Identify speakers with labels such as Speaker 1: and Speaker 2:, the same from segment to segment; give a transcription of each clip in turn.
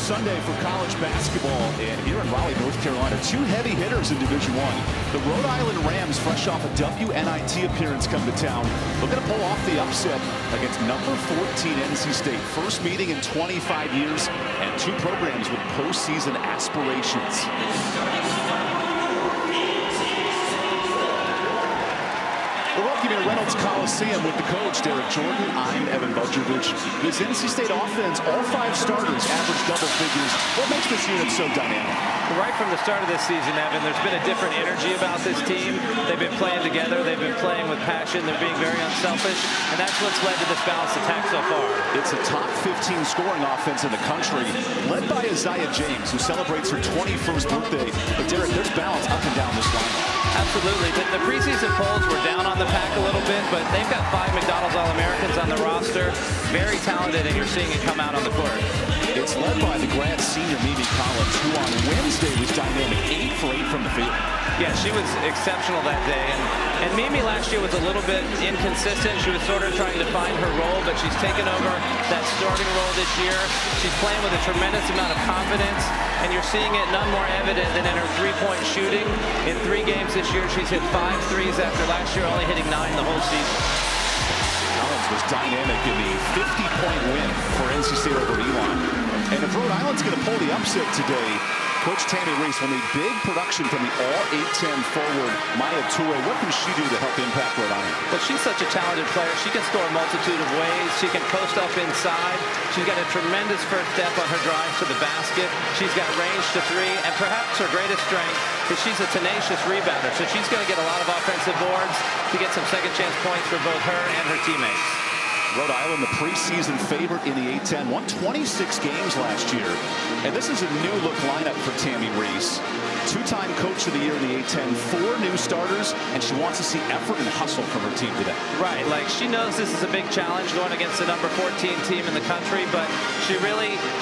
Speaker 1: Sunday for college basketball, and here in Raleigh, North Carolina, two heavy hitters in Division I. The Rhode Island Rams, fresh off a WNIT appearance, come to town. Looking to pull off the upset against number 14 NC State. First meeting in 25 years, and two programs with postseason aspirations. We're welcoming Reynolds Coliseum with the coach, Derek Jordan. I'm Evan Budrovich. This NC State offense, all five starters average double figures. What makes this unit so dynamic?
Speaker 2: Right from the start of this season, Evan, there's been a different energy about this team. They've been playing together. They've been playing with passion. They're being very unselfish, and that's what's led to this balanced attack so far. It's
Speaker 1: a top 15 scoring offense in the country, led by Isaiah James, who celebrates her 21st birthday. But Derek, there's balance up and down this lineup.
Speaker 2: Absolutely. The preseason polls were down on the pack a little bit, but they've got 5 McDonald's All-Americans on the roster. Very talented, and you're seeing it come out on the court.
Speaker 1: It's led by the grad senior Mimi Collins, who on Wednesday was dynamic, 8 for 8 from the field.
Speaker 2: Yeah, she was exceptional that day. And Mimi last year was a little bit inconsistent. She was sort of trying to find her role, but she's taken over that starting role this year. She's playing with a tremendous amount of confidence, and you're seeing it none more evident than in her three-point shooting. In 3 games this year, she's hit 5 threes after last year only hitting 9 the whole season.
Speaker 1: Collins was dynamic in the 50-point win for NC State over Elon. And if Rhode Island's going to pull the upset today, Coach Tammy Reese will need big production from the all-8-10 forward, Maya Toure. What can she do to help impact Rhode Island?
Speaker 2: But she's such a talented player. She can score a multitude of ways. She can post up inside. She's got a tremendous first step on her drive to the basket. She's got range to 3, and perhaps her greatest strength is she's a tenacious rebounder. So she's going to get a lot of offensive boards to get some second-chance points for both her and her teammates.
Speaker 1: Rhode Island, the preseason favorite in the A-10, won 26 games last year. And this is a new-look lineup for Tammy Reese. 2-time Coach of the Year in the A-10, 4 new starters, and she wants to see effort and hustle from her team today.
Speaker 2: Right, like she knows this is a big challenge going against the number 14 team in the country, but she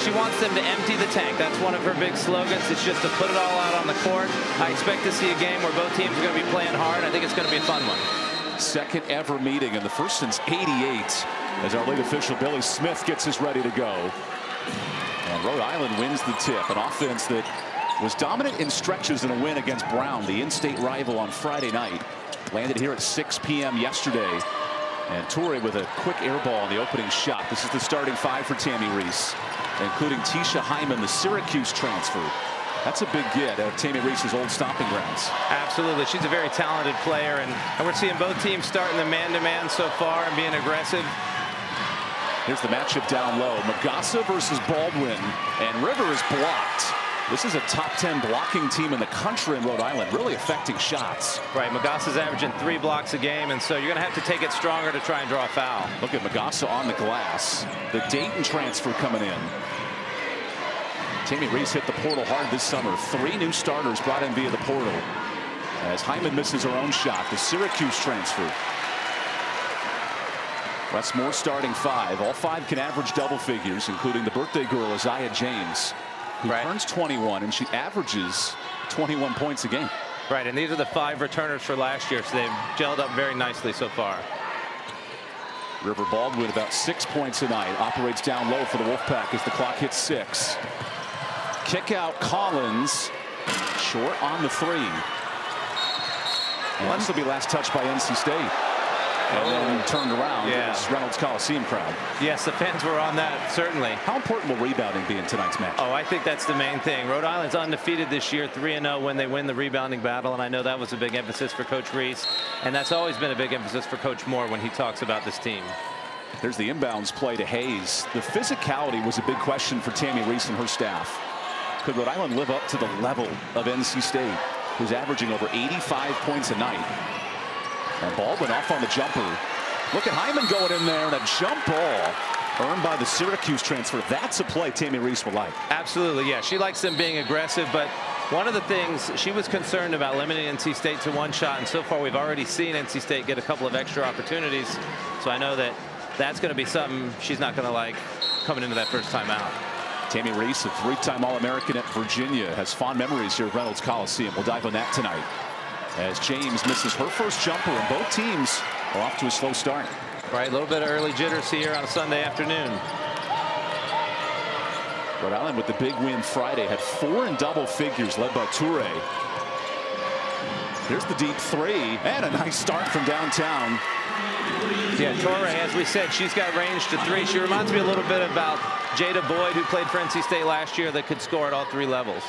Speaker 2: wants them to empty the tank. That's one of her big slogans. It's just to put it all out on the court. I expect to see a game where both teams are going to be playing hard. I think it's going to be a fun one.
Speaker 1: Second ever meeting, and the first since '88, as our lead official Billy Smith gets us ready to go. And Rhode Island wins the tip, an offense that was dominant in stretches in a win against Brown, the in-state rival, on Friday night. Landed here at 6 p.m. yesterday. And Toure with a quick air ball on the opening shot. This is the starting 5 for Tammy Reese, including Tisha Hyman, the Syracuse transfer. That's a big get out of Tammy Reese's old stomping grounds.
Speaker 2: Absolutely. She's a very talented player, and we're seeing both teams starting the man-to-man so far and being aggressive.
Speaker 1: Here's the matchup down low. Magassa versus Baldwin, and River is blocked. This is a top 10 blocking team in the country in Rhode Island, really affecting shots.
Speaker 2: Right, Magassa's averaging 3 blocks a game, and so you're going to have to take it stronger to try and draw a foul.
Speaker 1: Look at Magassa on the glass. The Dayton transfer coming in. Tammy Reese hit the portal hard this summer. 3 new starters brought in via the portal. As Hyman misses her own shot, the Syracuse transfer. Westmore starting 5. All 5 can average double figures, including the birthday girl, Isaiah James, who turns 21, and she averages 21 points a game.
Speaker 2: Right, and these are the 5 returners for last year, so they've gelled up very nicely so far.
Speaker 1: River Baldwin about 6 points a night. Operates down low for the Wolfpack as the clock hits 6. Kick out Collins, short on the 3. And this will be last touched by NC State. And then turned around.
Speaker 2: Yeah.
Speaker 1: This Reynolds Coliseum crowd.
Speaker 2: Yes, the fans were on that, certainly.
Speaker 1: How important will rebounding be in tonight's match?
Speaker 2: Oh, I think that's the main thing. Rhode Island's undefeated this year, 3-0 when they win the rebounding battle, and I know that was a big emphasis for Coach Reese, and that's always been a big emphasis for Coach Moore when he talks about this team.
Speaker 1: There's the inbounds play to Hayes. The physicality was a big question for Tammy Reese and her staff. Could Rhode Island live up to the level of NC State, who's averaging over 85 points a night? And Baldwin off on the jumper. Look at Hyman going in there, and a jump ball earned by the Syracuse transfer. That's a play Tammy Reese will like.
Speaker 2: Absolutely, yeah. She likes them being aggressive, but one of the things she was concerned about limiting NC State to 1 shot, and so far we've already seen NC State get a couple of extra opportunities. So I know that that's going to be something she's not going to like coming into that first time out.
Speaker 1: Tammy Reese, a 3-time All-American at Virginia, has fond memories here at Reynolds Coliseum. We'll dive on that tonight, as James misses her first jumper, and both teams are off to a slow start. Right,
Speaker 2: a little bit of early jitters here on a Sunday afternoon.
Speaker 1: Rhode Island with the big win Friday had 4 in double figures, led by Toure. Here's the deep three and a nice start from downtown.
Speaker 2: Yeah, Toure, as we said, she's got range to 3. She reminds me a little bit about Jada Boyd, who played for NC State last year, that could score at all 3 levels.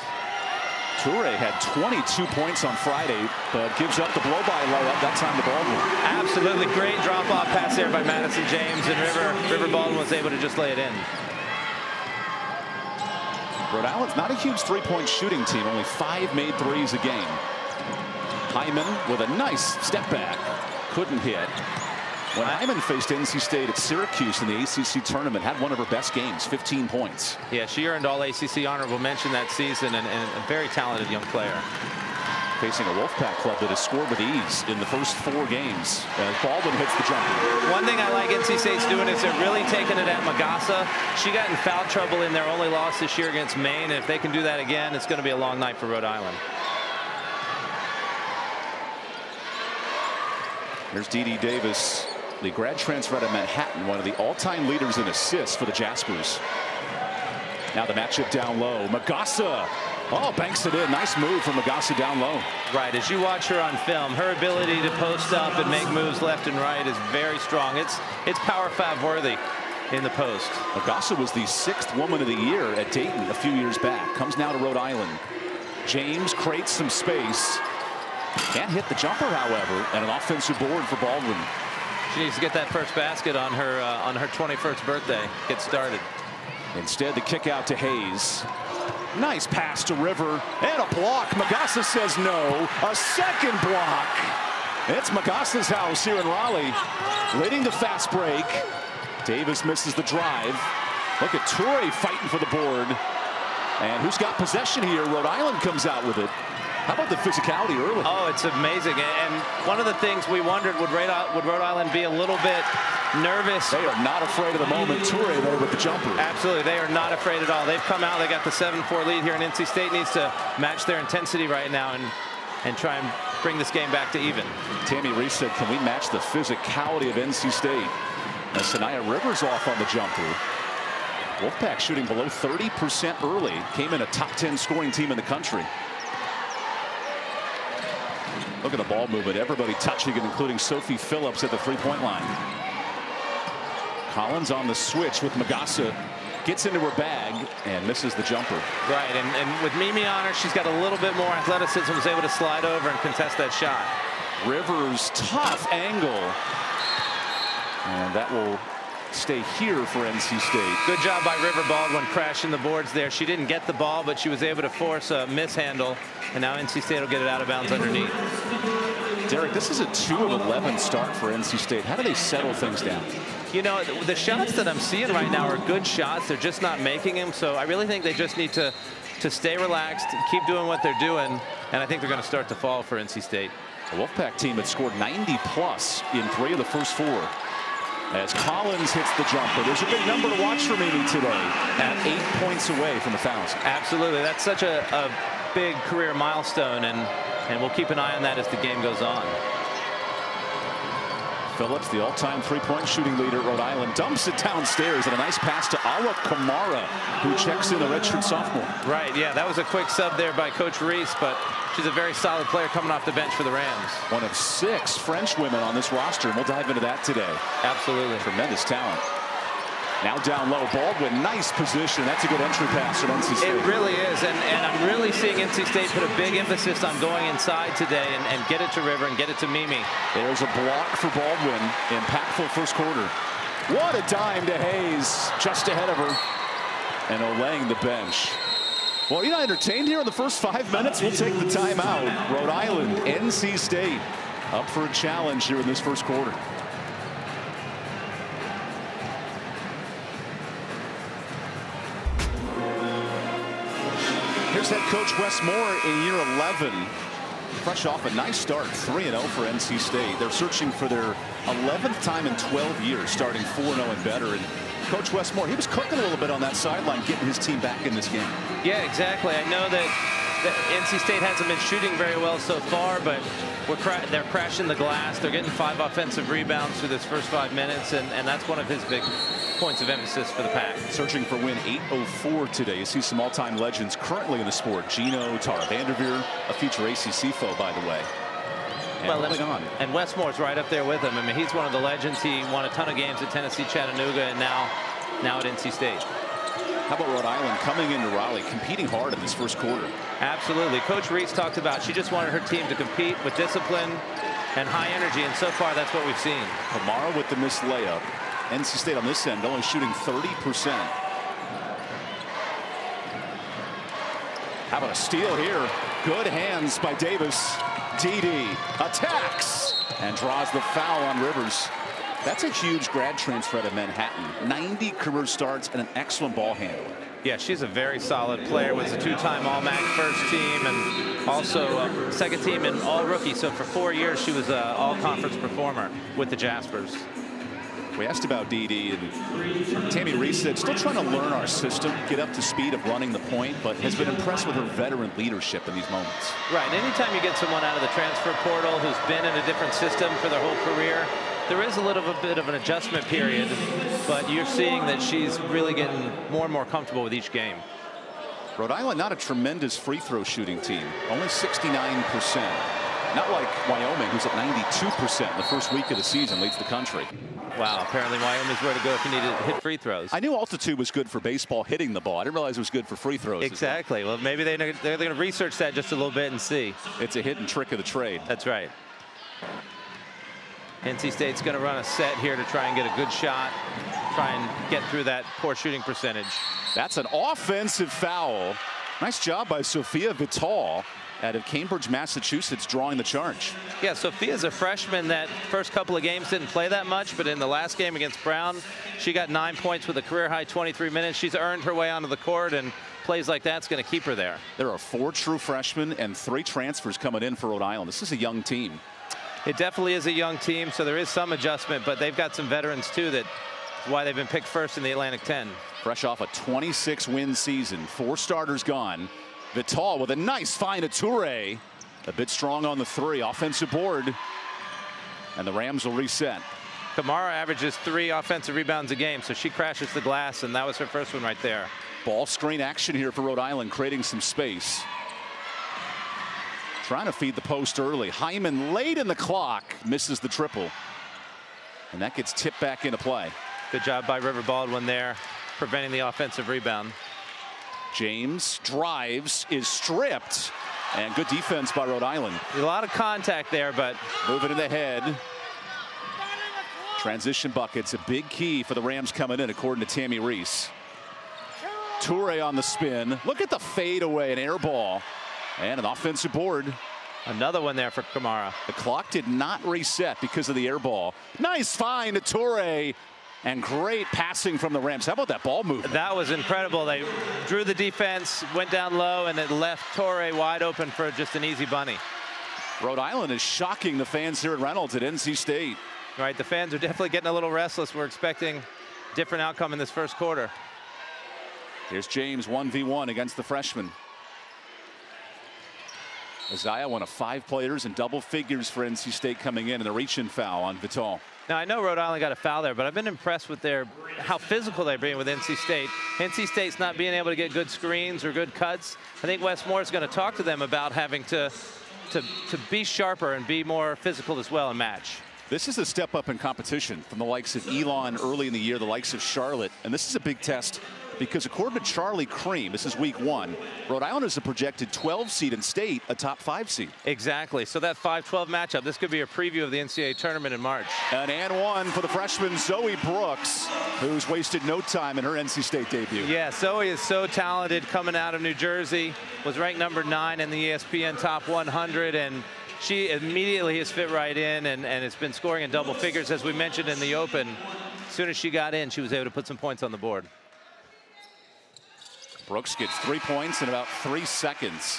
Speaker 1: Toure had 22 points on Friday, but gives up the blow-by layup that time to Baldwin.
Speaker 2: Absolutely great drop-off pass there by Madison James, and River Baldwin was able to just lay it in.
Speaker 1: Rhode Island's not a huge three-point shooting team, only 5 made threes a game. Hyman with a nice step back, couldn't hit. When Hyman faced NC State at Syracuse in the ACC tournament, had one of her best games, 15 points.
Speaker 2: Yeah, she earned all ACC honorable mention that season, and a very talented young player.
Speaker 1: Facing a Wolfpack club that has scored with ease in the first 4 games. And Baldwin hits the jumper.
Speaker 2: One thing I like NC State's doing is they're really taking it at Magassa. She got in foul trouble in their only loss this year against Maine, and if they can do that again, it's going to be a long night for Rhode Island.
Speaker 1: Here's Dee Davis, the grad transfer out of Manhattan, one of the all-time leaders in assists for the Jaspers. Now the matchup down low. Magassa. Oh, banks it in. Nice move from Magassa down low.
Speaker 2: Right. As you watch her on film, her ability to post up and make moves left and right is very strong. It's Power 5 worthy in the post.
Speaker 1: Magassa was the 6th woman of the year at Dayton a few years back. Comes now to Rhode Island. James creates some space. Can't hit the jumper, however, and an offensive board for Baldwin.
Speaker 2: She needs to get that first basket on her 21st birthday. Get started.
Speaker 1: Instead, the kick out to Hayes. Nice pass to River and a block. Magassa says no. A second block. It's Magassa's house here in Raleigh, leading the fast break. Davis misses the drive. Look at Toure fighting for the board. And who's got possession here? Rhode Island comes out with it. How about the physicality early?
Speaker 2: Oh, it's amazing. And one of the things we wondered, would Rhode Island be a little bit nervous?
Speaker 1: They are not afraid of the moment. Toure there with the jumper.
Speaker 2: Absolutely. They are not afraid at all. They've come out. They got the 7-4 lead here, and NC State needs to match their intensity right now and try and bring this game back to even.
Speaker 1: Tammy Reese said, can we match the physicality of NC State? As Sanaya Rivers off on the jumper. Wolfpack shooting below 30% early. Came in a top 10 scoring team in the country. Look at the ball movement. Everybody touching it, including Sophie Phillips at the 3-point line. Collins on the switch with Magassa. Gets into her bag and misses the jumper.
Speaker 2: Right, and with Mimi on her, she's got a little bit more athleticism, was able to slide over and contest that shot.
Speaker 1: Rivers, tough angle. And that will stay here for NC State.
Speaker 2: Good job by River Baldwin crashing the boards there. She didn't get the ball, but she was able to force a mishandle, and now NC State will get it out of bounds underneath.
Speaker 1: Derek, this is a 2 of 11 start for NC State. How do they settle things down?
Speaker 2: You know, the shots that I'm seeing right now are good shots. They're just not making them, so I really think they just need to stay relaxed, keep doing what they're doing, and I think they're going to start to fall for NC State.
Speaker 1: The Wolfpack team had scored 90+ in 3 of the first 4. As Collins hits the jumper. There's a big number to watch for Mimi today, at 8 points away from 1,000.
Speaker 2: Absolutely. That's such a big career milestone, and we'll keep an eye on that as the game goes on.
Speaker 1: Phillips, the all-time 3-point shooting leader at Rhode Island, dumps it downstairs, and a nice pass to Awa Kamara, who checks in, the redshirt sophomore.
Speaker 2: Right, yeah, that was a quick sub there by Coach Reese, but she's a very solid player coming off the bench for the Rams.
Speaker 1: One of 6 French women on this roster, and we'll dive into that today.
Speaker 2: Absolutely.
Speaker 1: Tremendous talent. Now down low, Baldwin, nice position. That's a good entry pass from NC State.
Speaker 2: It really is, and I'm really seeing NC State put a big emphasis on going inside today and get it to River and get it to Mimi.
Speaker 1: There's a block for Baldwin. Impactful first quarter. What a dime to Hayes, just ahead of her. And Olaying the bench. Well, you're not entertained here in the first 5 minutes. We'll take the timeout. Rhode Island, NC State, up for a challenge here in this first quarter. Here's head coach Wes Moore in year 11. Fresh off a nice start, 3-0 for NC State. They're searching for their 11th time in 12 years, starting 4-0 and better. And Coach Wes Moore, he was cooking a little bit on that sideline, getting his team back in this game.
Speaker 2: Yeah, exactly. I know that NC State hasn't been shooting very well so far, but they're crashing the glass. They're getting 5 offensive rebounds through this first 5 minutes, and that's one of his big points of emphasis for the Pack.
Speaker 1: Searching for win 804 today. You see some all-time legends currently in the sport. Gino, Tara Vanderveer, a future ACC foe, by the way. And
Speaker 2: Westmore's right up there with him. I mean, he's one of the legends. He won a ton of games at Tennessee, Chattanooga, and now at NC State.
Speaker 1: How about Rhode Island coming into Raleigh, competing hard in this first quarter?
Speaker 2: Absolutely. Coach Reese talked about she just wanted her team to compete with discipline and high energy, and so far that's what we've seen.
Speaker 1: Kamara with the missed layup. NC State on this end only shooting 30%. How about a steal here? Good hands by Davis. DD attacks and draws the foul on Rivers. That's a huge grad transfer out of Manhattan. 90 career starts and an excellent ball handler.
Speaker 2: Yeah, she's a very solid player. Was a 2-time All-MAC first team and also second team and All-Rookie. So for 4 years, she was an All-Conference performer with the Jaspers.
Speaker 1: We asked about DD, and Tammy Reese said, still trying to learn our system, get up to speed of running the point, but has been impressed with her veteran leadership in these moments.
Speaker 2: Right, and anytime you get someone out of the transfer portal who's been in a different system for their whole career, there is a little bit of an adjustment period, but you're seeing that she's really getting more and more comfortable with each game.
Speaker 1: Rhode Island, not a tremendous free throw shooting team, only 69%. Not like Wyoming, who's at 92% in the first week of the season, leads the country.
Speaker 2: Wow, apparently Wyoming's where to go if you need to hit free throws.
Speaker 1: I knew altitude was good for baseball hitting the ball. I didn't realize it was good for free throws.
Speaker 2: Exactly. Well, maybe they're going to research that just a little bit and see.
Speaker 1: It's a hidden trick of the trade.
Speaker 2: That's right. NC State's going to run a set here to try and get a good shot, try and get through that poor shooting percentage.
Speaker 1: That's an offensive foul. Nice job by Sophia Vital out of Cambridge, Massachusetts, drawing the charge.
Speaker 2: Yeah, Sophia's a freshman that first couple of games didn't play that much, but in the last game against Brown, she got 9 points with a career-high 23 minutes. She's earned her way onto the court, and plays like that's going to keep her there. There are 4 true freshmen and 3 transfers coming in for Rhode Island. This is a young team. It definitely is a young team, so there is some adjustment, but they've got some veterans, too, that's why they've been picked first in the Atlantic 10. Fresh off a 26-win season, 4 starters gone. Vital with a nice find at Toure. A bit strong on the 3. Offensive board. And the Rams will reset. Kamara averages 3 offensive rebounds a game, so she crashes the glass, and that was her first one right there. Ball screen action here for Rhode Island, creating some space. Trying to feed the post early. Hyman late in the clock, misses the triple. And that gets tipped back into play. Good job by River Baldwin there, preventing the offensive rebound. James drives, is stripped, and good defense by Rhode Island. A lot of contact there, but moving in the head. Transition buckets, a big key for the Rams coming in, according to Tammy Reese. Toure on the spin. Look at the fade away, an air ball, and an offensive board. Another one there for Kamara. The clock did not reset because of the air ball. Nice find to Toure. And great passing from the Rams. How about that ball movement? That was incredible. They drew the defense, went down low, and it left Toure wide open for just an easy bunny. Rhode Island is shocking the fans here at Reynolds at NC State. Right, the fans are definitely getting a little restless. We're expecting a different outcome in this first quarter. Here's James 1v1 against the freshman. Isaiah, one of 5 players in double figures for NC State coming in, and a reach-in foul on Vital. Now, I know Rhode Island got a foul there, but I've been impressed with how physical they're being with NC State. NC State's not being able to get good screens or good cuts. I think Wes Moore's going to talk to them about having to be sharper and be more physical as well and match. This is a step up in competition from the likes of Elon early in the year, the likes of Charlotte, and this is a big test because according to Charlie Cream, this is week 1, Rhode Island is a projected 12 seed in state, a top 5 seed. Exactly. So that 5-12 matchup, this could be a preview of the NCAA tournament in March. An and 1 for the freshman Zoe Brooks, who's wasted no time in her NC State debut. Yeah, Zoe is so talented coming out of New Jersey, was ranked number 9 in the ESPN top 100, and she immediately has fit right in and has been scoring in double figures, as we mentioned in the open. As soon as she got in, she was able to put some points on the board. Brooks gets 3 points in about 3 seconds.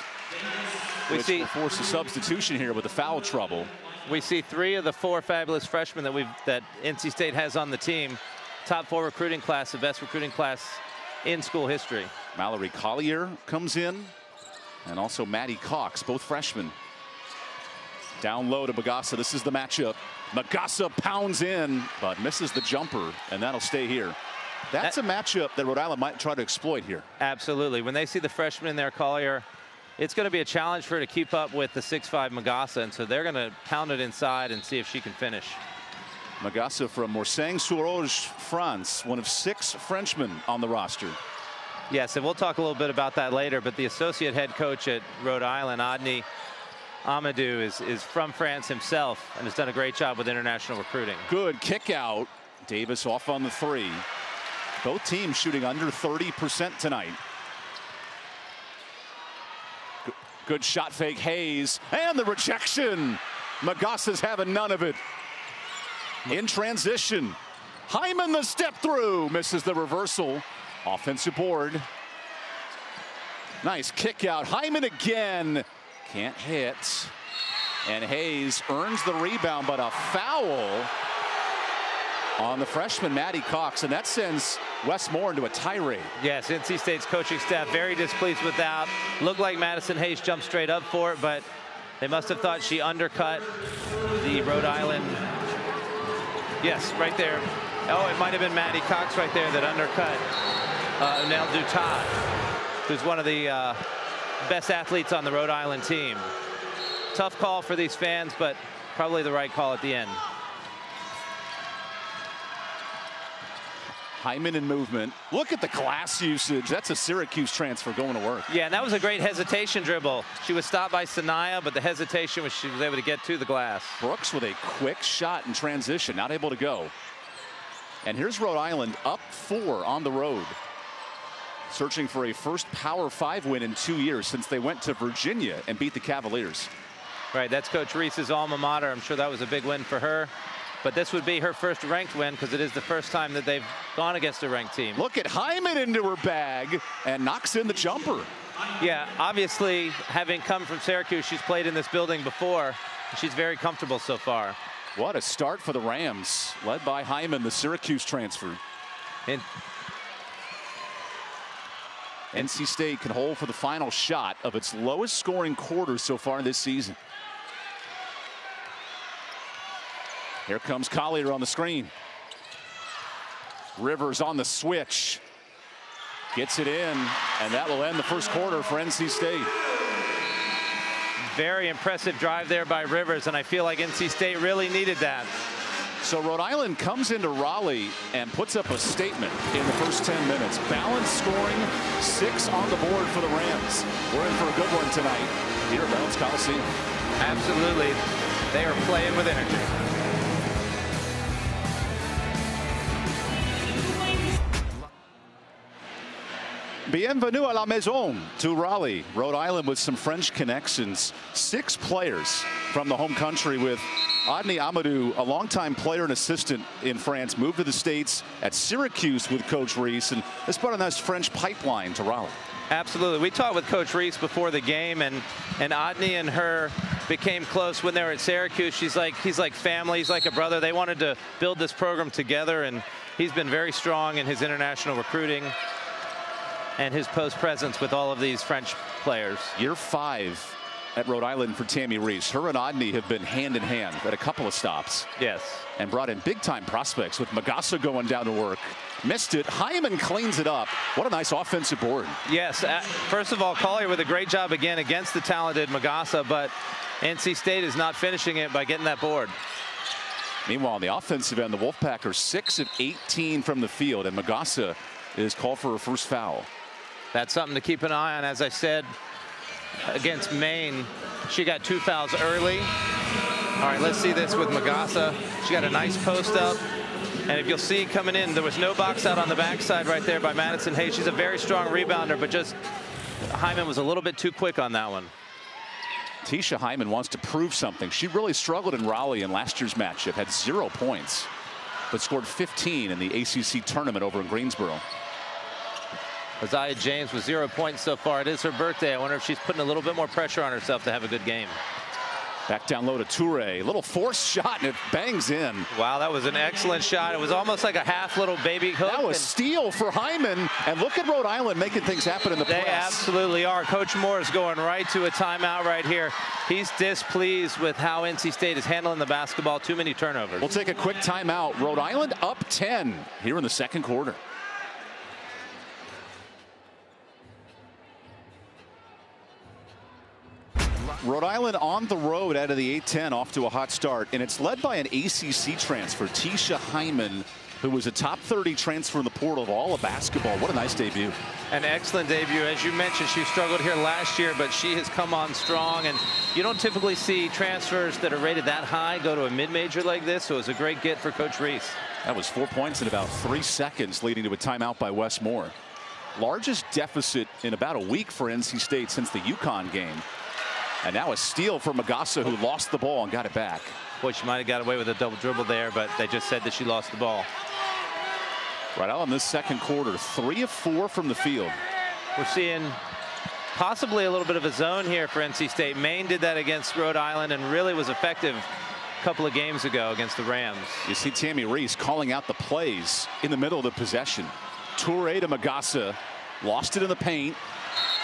Speaker 2: Which will force a substitution here with the foul trouble. We see 3 of the 4 fabulous freshmen that NC State has on the team. Top 4 recruiting class, the best recruiting class in school history. Mallory Collier comes in.
Speaker 1: and also Maddie Cox, both freshmen. Down low to Magassa. This is the matchup. Magassa pounds in, but misses the jumper, and that'll stay here. That's a matchup that Rhode Island might try to exploit here.
Speaker 2: Absolutely. When they see the freshman in there, Collier, it's going to be a challenge for her to keep up with the 6'5" Magassa, and so they're going to pound it inside and see if she can finish.
Speaker 1: Magassa from Morsaing-sur-Orge, France, one of 6 Frenchmen on the roster.
Speaker 2: Yes, and we'll talk a little bit about that later, but the associate head coach at Rhode Island, Adni Amadou, is from France himself and has done a great job with international recruiting.
Speaker 1: Good kick out. Davis off on the 3. Both teams shooting under 30% tonight. Good shot fake, Hayes, and the rejection. Magassa's having none of it. In transition, Hyman the step through, misses the reversal. Offensive board. Nice kick out. Hyman again. Can't hit. And Hayes earns the rebound, but a foul on the freshman Maddie Cox, and that sends Wes Moore into a tirade.
Speaker 2: Yes, NC State's coaching staff very displeased with that. Looked like Madison Hayes jumped straight up for it, but they must have thought she undercut the Rhode Island. Yes, right there. Oh, it might have been Maddie Cox right there that undercut Nell Dutat, who's one of the best athletes on the Rhode Island team. Tough call for these fans, but probably the right call at the end.
Speaker 1: Hyman in movement. Look at the glass usage. That's a Syracuse transfer going to work.
Speaker 2: Yeah, and that was a great hesitation dribble. She was stopped by Sanaya, but the hesitation was she was able to get to the glass.
Speaker 1: Brooks with a quick shot in transition, not able to go. And here's Rhode Island up 4 on the road, searching for a first Power 5 win in 2 years since they went to Virginia and beat the Cavaliers.
Speaker 2: Right, that's Coach Reese's alma mater. I'm sure that was a big win for her. But this would be her first ranked win because it is the first time that they've gone against a ranked team.
Speaker 1: Look at Hyman into her bag and knocks in the jumper.
Speaker 2: Yeah, obviously, having come from Syracuse, she's played in this building before. She's very comfortable so far.
Speaker 1: What a start for the Rams, led by Hyman, the Syracuse transfer.
Speaker 2: And
Speaker 1: NC State can hold for the final shot of its lowest scoring quarter so far this season. Here comes Collier on the screen. Rivers on the switch. Gets it in, and that will end the first quarter for NC State.
Speaker 2: Very impressive drive there by Rivers, and I feel like NC State really needed that.
Speaker 1: So Rhode Island comes into Raleigh and puts up a statement in the first 10 minutes. Balanced scoring, 6 on the board for the Rams. We're in for a good one tonight here at Reynolds Coliseum.
Speaker 2: Absolutely. They are playing with energy.
Speaker 1: Bienvenue à la maison to Raleigh, Rhode Island, with some French connections. 6 players from the home country, with Adni Amadou, a longtime player and assistant in France, moved to the States at Syracuse with Coach Reese, and has brought a nice French pipeline to Raleigh.
Speaker 2: Absolutely. We talked with Coach Reese before the game, and Adni and her became close when they were at Syracuse. He's like family. He's like a brother. They wanted to build this program together, and he's been very strong in his international recruiting and his post presence with all of these French players.
Speaker 1: Year 5 at Rhode Island for Tammy Reese. Her and Adni have been hand in hand at a couple of stops.
Speaker 2: Yes.
Speaker 1: And brought in big time prospects, with Magassa going down to work. Missed it. Hyman cleans it up. What a nice offensive board.
Speaker 2: Yes. First of all, Collier with a great job again against the talented Magassa, but NC State is not finishing it by getting that board.
Speaker 1: Meanwhile, on the offensive end, the Wolfpack are 6 of 18 from the field, and Magassa is called for her first foul.
Speaker 2: That's something to keep an eye on. As I said, against Maine, she got 2 fouls early. All right, let's see this with Magassa. She got a nice post up. And if you'll see coming in, there was no box out on the backside right there by Madison Hayes. She's a very strong rebounder, but just Hyman was a little bit too quick on that one.
Speaker 1: Tisha Hyman wants to prove something. She really struggled in Raleigh in last year's matchup, had 0 points, but scored 15 in the ACC tournament over in Greensboro.
Speaker 2: Isaiah James with 0 points so far. It is her birthday. I wonder if she's putting a little bit more pressure on herself to have a good game.
Speaker 1: Back down low to Toure. Little forced shot, and it bangs in.
Speaker 2: Wow, that was an excellent shot. It was almost like a half little baby hook.
Speaker 1: That was steal for Hyman. And look at Rhode Island making things happen in the press.
Speaker 2: They absolutely are. Coach Moore is going right to a timeout right here. He's displeased with how NC State is handling the basketball. Too many turnovers.
Speaker 1: We'll take a quick timeout. Rhode Island up 10 here in the second quarter. Rhode Island on the road out of the A-10, off to a hot start, and it's led by an ACC transfer, Tisha Hyman, who was a top 30 transfer in the portal of all of basketball. What a nice debut.
Speaker 2: An excellent debut. As you mentioned, she struggled here last year, but she has come on strong, and you don't typically see transfers that are rated that high go to a mid-major like this, so it was a great get for Coach Reese.
Speaker 1: That was 4 points in about 3 seconds, leading to a timeout by Wes Moore. Largest deficit in about a week for NC State since the UConn game. And now a steal for Magassa, who lost the ball and got it back.
Speaker 2: Boy, she might have got away with a double dribble there, but they just said that she lost the ball.
Speaker 1: Right out in this second quarter, 3 of 4 from the field.
Speaker 2: We're seeing possibly a little bit of a zone here for NC State. Maine did that against Rhode Island and really was effective a couple of games ago against the Rams.
Speaker 1: You see Tammy Reese calling out the plays in the middle of the possession. Toure to Magassa, lost it in the paint,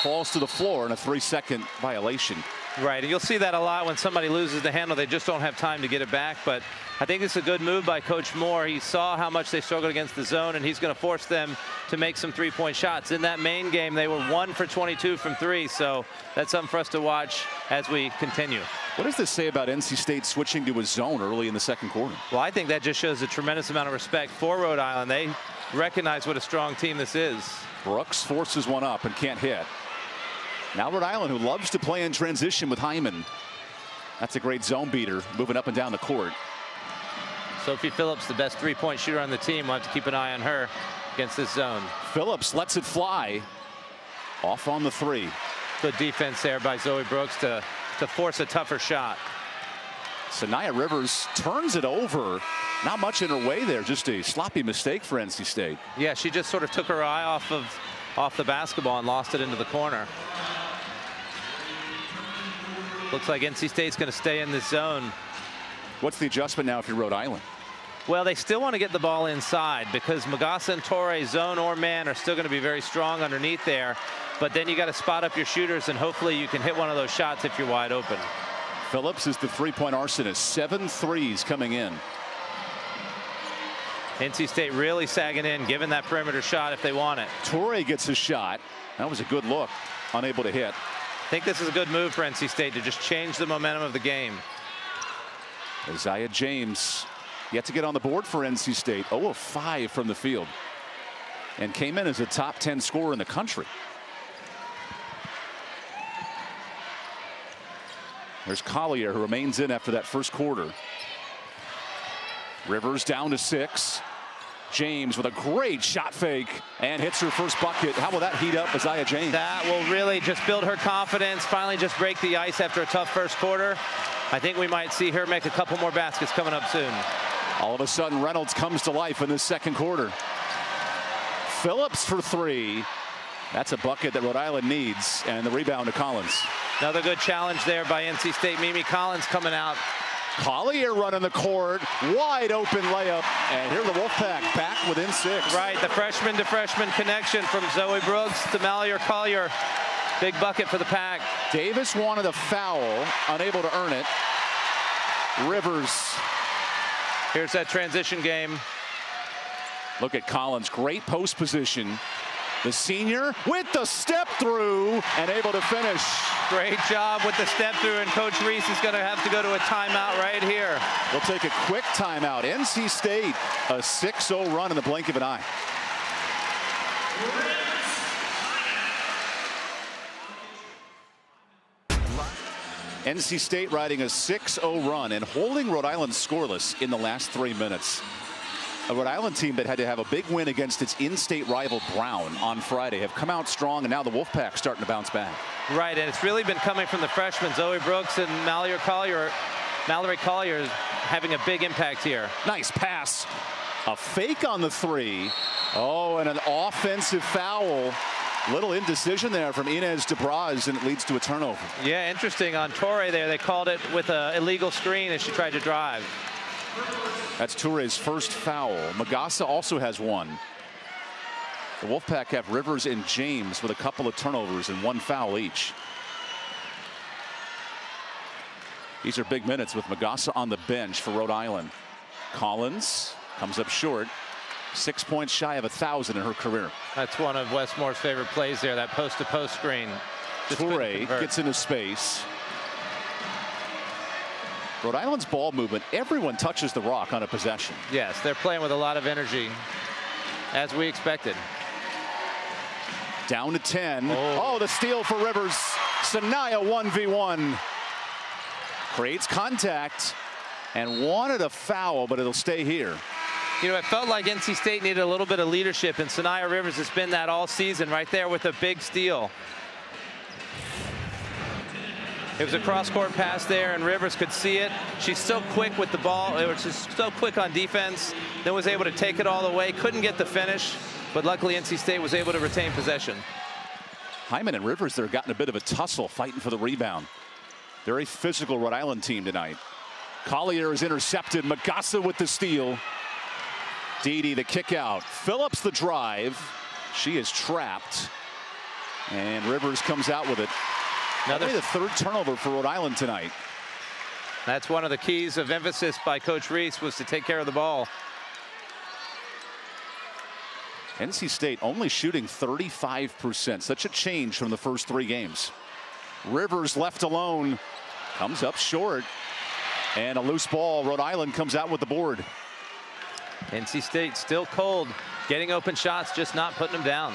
Speaker 1: falls to the floor, and a 3-second violation.
Speaker 2: Right, and you'll see that a lot when somebody loses the handle. They just don't have time to get it back, but I think it's a good move by Coach Moore. He saw how much they struggled against the zone, and he's going to force them to make some three-point shots. In that Maine game, they were 1 for 22 from 3, so that's something for us to watch as we continue.
Speaker 1: What does this say about NC State switching to a zone early in the second quarter?
Speaker 2: Well, I think that just shows a tremendous amount of respect for Rhode Island. They recognize what a strong team this is.
Speaker 1: Brooks forces one up and can't hit. Now Rhode Island, who loves to play in transition with Hyman. That's a great zone beater, moving up and down the court.
Speaker 2: Sophie Phillips, the best three-point shooter on the team. We'll have to keep an eye on her against this zone.
Speaker 1: Phillips lets it fly. Off on the 3.
Speaker 2: Good defense there by Zoe Brooks to force a tougher shot.
Speaker 1: Sanaya Rivers turns it over. Not much in her way there, just a sloppy mistake for NC State.
Speaker 2: Yeah, she just sort of took her eye off the basketball and lost it into the corner. Looks like NC State's going to stay in this zone.
Speaker 1: What's the adjustment now if you're Rhode Island?
Speaker 2: Well, they still want to get the ball inside because Magassa and Toure, zone or man, are still going to be very strong underneath there. But then you got to spot up your shooters, and hopefully you can hit one of those shots if you're wide open.
Speaker 1: Phillips is the three-point arsonist. 7 threes coming in.
Speaker 2: NC State really sagging in, giving that perimeter shot if they want it.
Speaker 1: Toure gets a shot. That was a good look. Unable to hit.
Speaker 2: I think this is a good move for NC State to just change the momentum of the game.
Speaker 1: Isaiah James yet to get on the board for NC State. 0 of 5 from the field. And came in as a top 10 scorer in the country. There's Collier, who remains in after that first quarter. Rivers down to 6. James with a great shot fake and hits her first bucket. How will that heat up Isaiah James?
Speaker 2: That will really just build her confidence, finally just break the ice after a tough first quarter. I think we might see her make a couple more baskets coming up soon.
Speaker 1: All of a sudden, Reynolds comes to life in this second quarter. Phillips for 3. That's a bucket that Rhode Island needs, and the rebound to Collins.
Speaker 2: Another good challenge there by NC State. Mimi Collins coming out.
Speaker 1: Collier running the court, wide open layup, and here the Wolfpack back within 6.
Speaker 2: Right, the freshman to freshman connection from Zoe Brooks to Mallory Collier. Big bucket for the Pack.
Speaker 1: Davis wanted a foul, unable to earn it. Rivers.
Speaker 2: Here's that transition game.
Speaker 1: Look at Collins, great post position. The senior with the step through and able to finish.
Speaker 2: Great job with the step through, and Coach Reese is going to have to go to a timeout right here.
Speaker 1: We'll take a quick timeout. NC State, a 6-0 run in the blink of an eye. NC State riding a 6-0 run and holding Rhode Island scoreless in the last 3 minutes. A Rhode Island team that had to have a big win against its in-state rival Brown on Friday have come out strong, and now the Wolfpack starting to bounce back.
Speaker 2: Right, and it's really been coming from the freshmen, Zoe Brooks and Mallory Collier having a big impact here.
Speaker 1: Nice pass. A fake on the 3. Oh, and an offensive foul Little indecision there from Inez DeBraz, and it leads to a turnover.
Speaker 2: Yeah, interesting on Torre there. They called it with an illegal screen as she tried to drive.
Speaker 1: That's Toure's first foul. Magassa also has one. The Wolfpack have Rivers and James with a couple of turnovers and one foul each. These are big minutes with Magassa on the bench for Rhode Island. Collins comes up short. 6 points shy of 1,000 in her career.
Speaker 2: That's one of Westmore's favorite plays there, that post-to-post screen.
Speaker 1: Torre gets into space. Rhode Island's ball movement, everyone touches the rock on a possession.
Speaker 2: Yes, they're playing with a lot of energy, as we expected.
Speaker 1: Down to 10. Oh, the steal for Rivers. Sanaya 1v1. Creates contact and wanted a foul, but it'll stay here.
Speaker 2: You know, it felt like NC State needed a little bit of leadership, and Sanaya Rivers has been that all season, right there with a big steal. It was a cross-court pass there, and Rivers could see it. She's so quick with the ball. It was just so quick on defense. Then was able to take it all the way. Couldn't get the finish, but luckily NC State was able to retain possession.
Speaker 1: Hyman and Rivers, they're gotten a bit of a tussle fighting for the rebound. Very physical Rhode Island team tonight. Collier is intercepted. Magassa with the steal. Dede the kick out. Phillips the drive. She is trapped. And Rivers comes out with it. Only the third turnover for Rhode Island tonight.
Speaker 2: That's one of the keys of emphasis by Coach Reese, was to take care of the ball.
Speaker 1: NC State only shooting 35%. Such a change from the first 3 games. Rivers left alone. Comes up short. And a loose ball. Rhode Island comes out with the board.
Speaker 2: NC State still cold. Getting open shots, just not putting them down.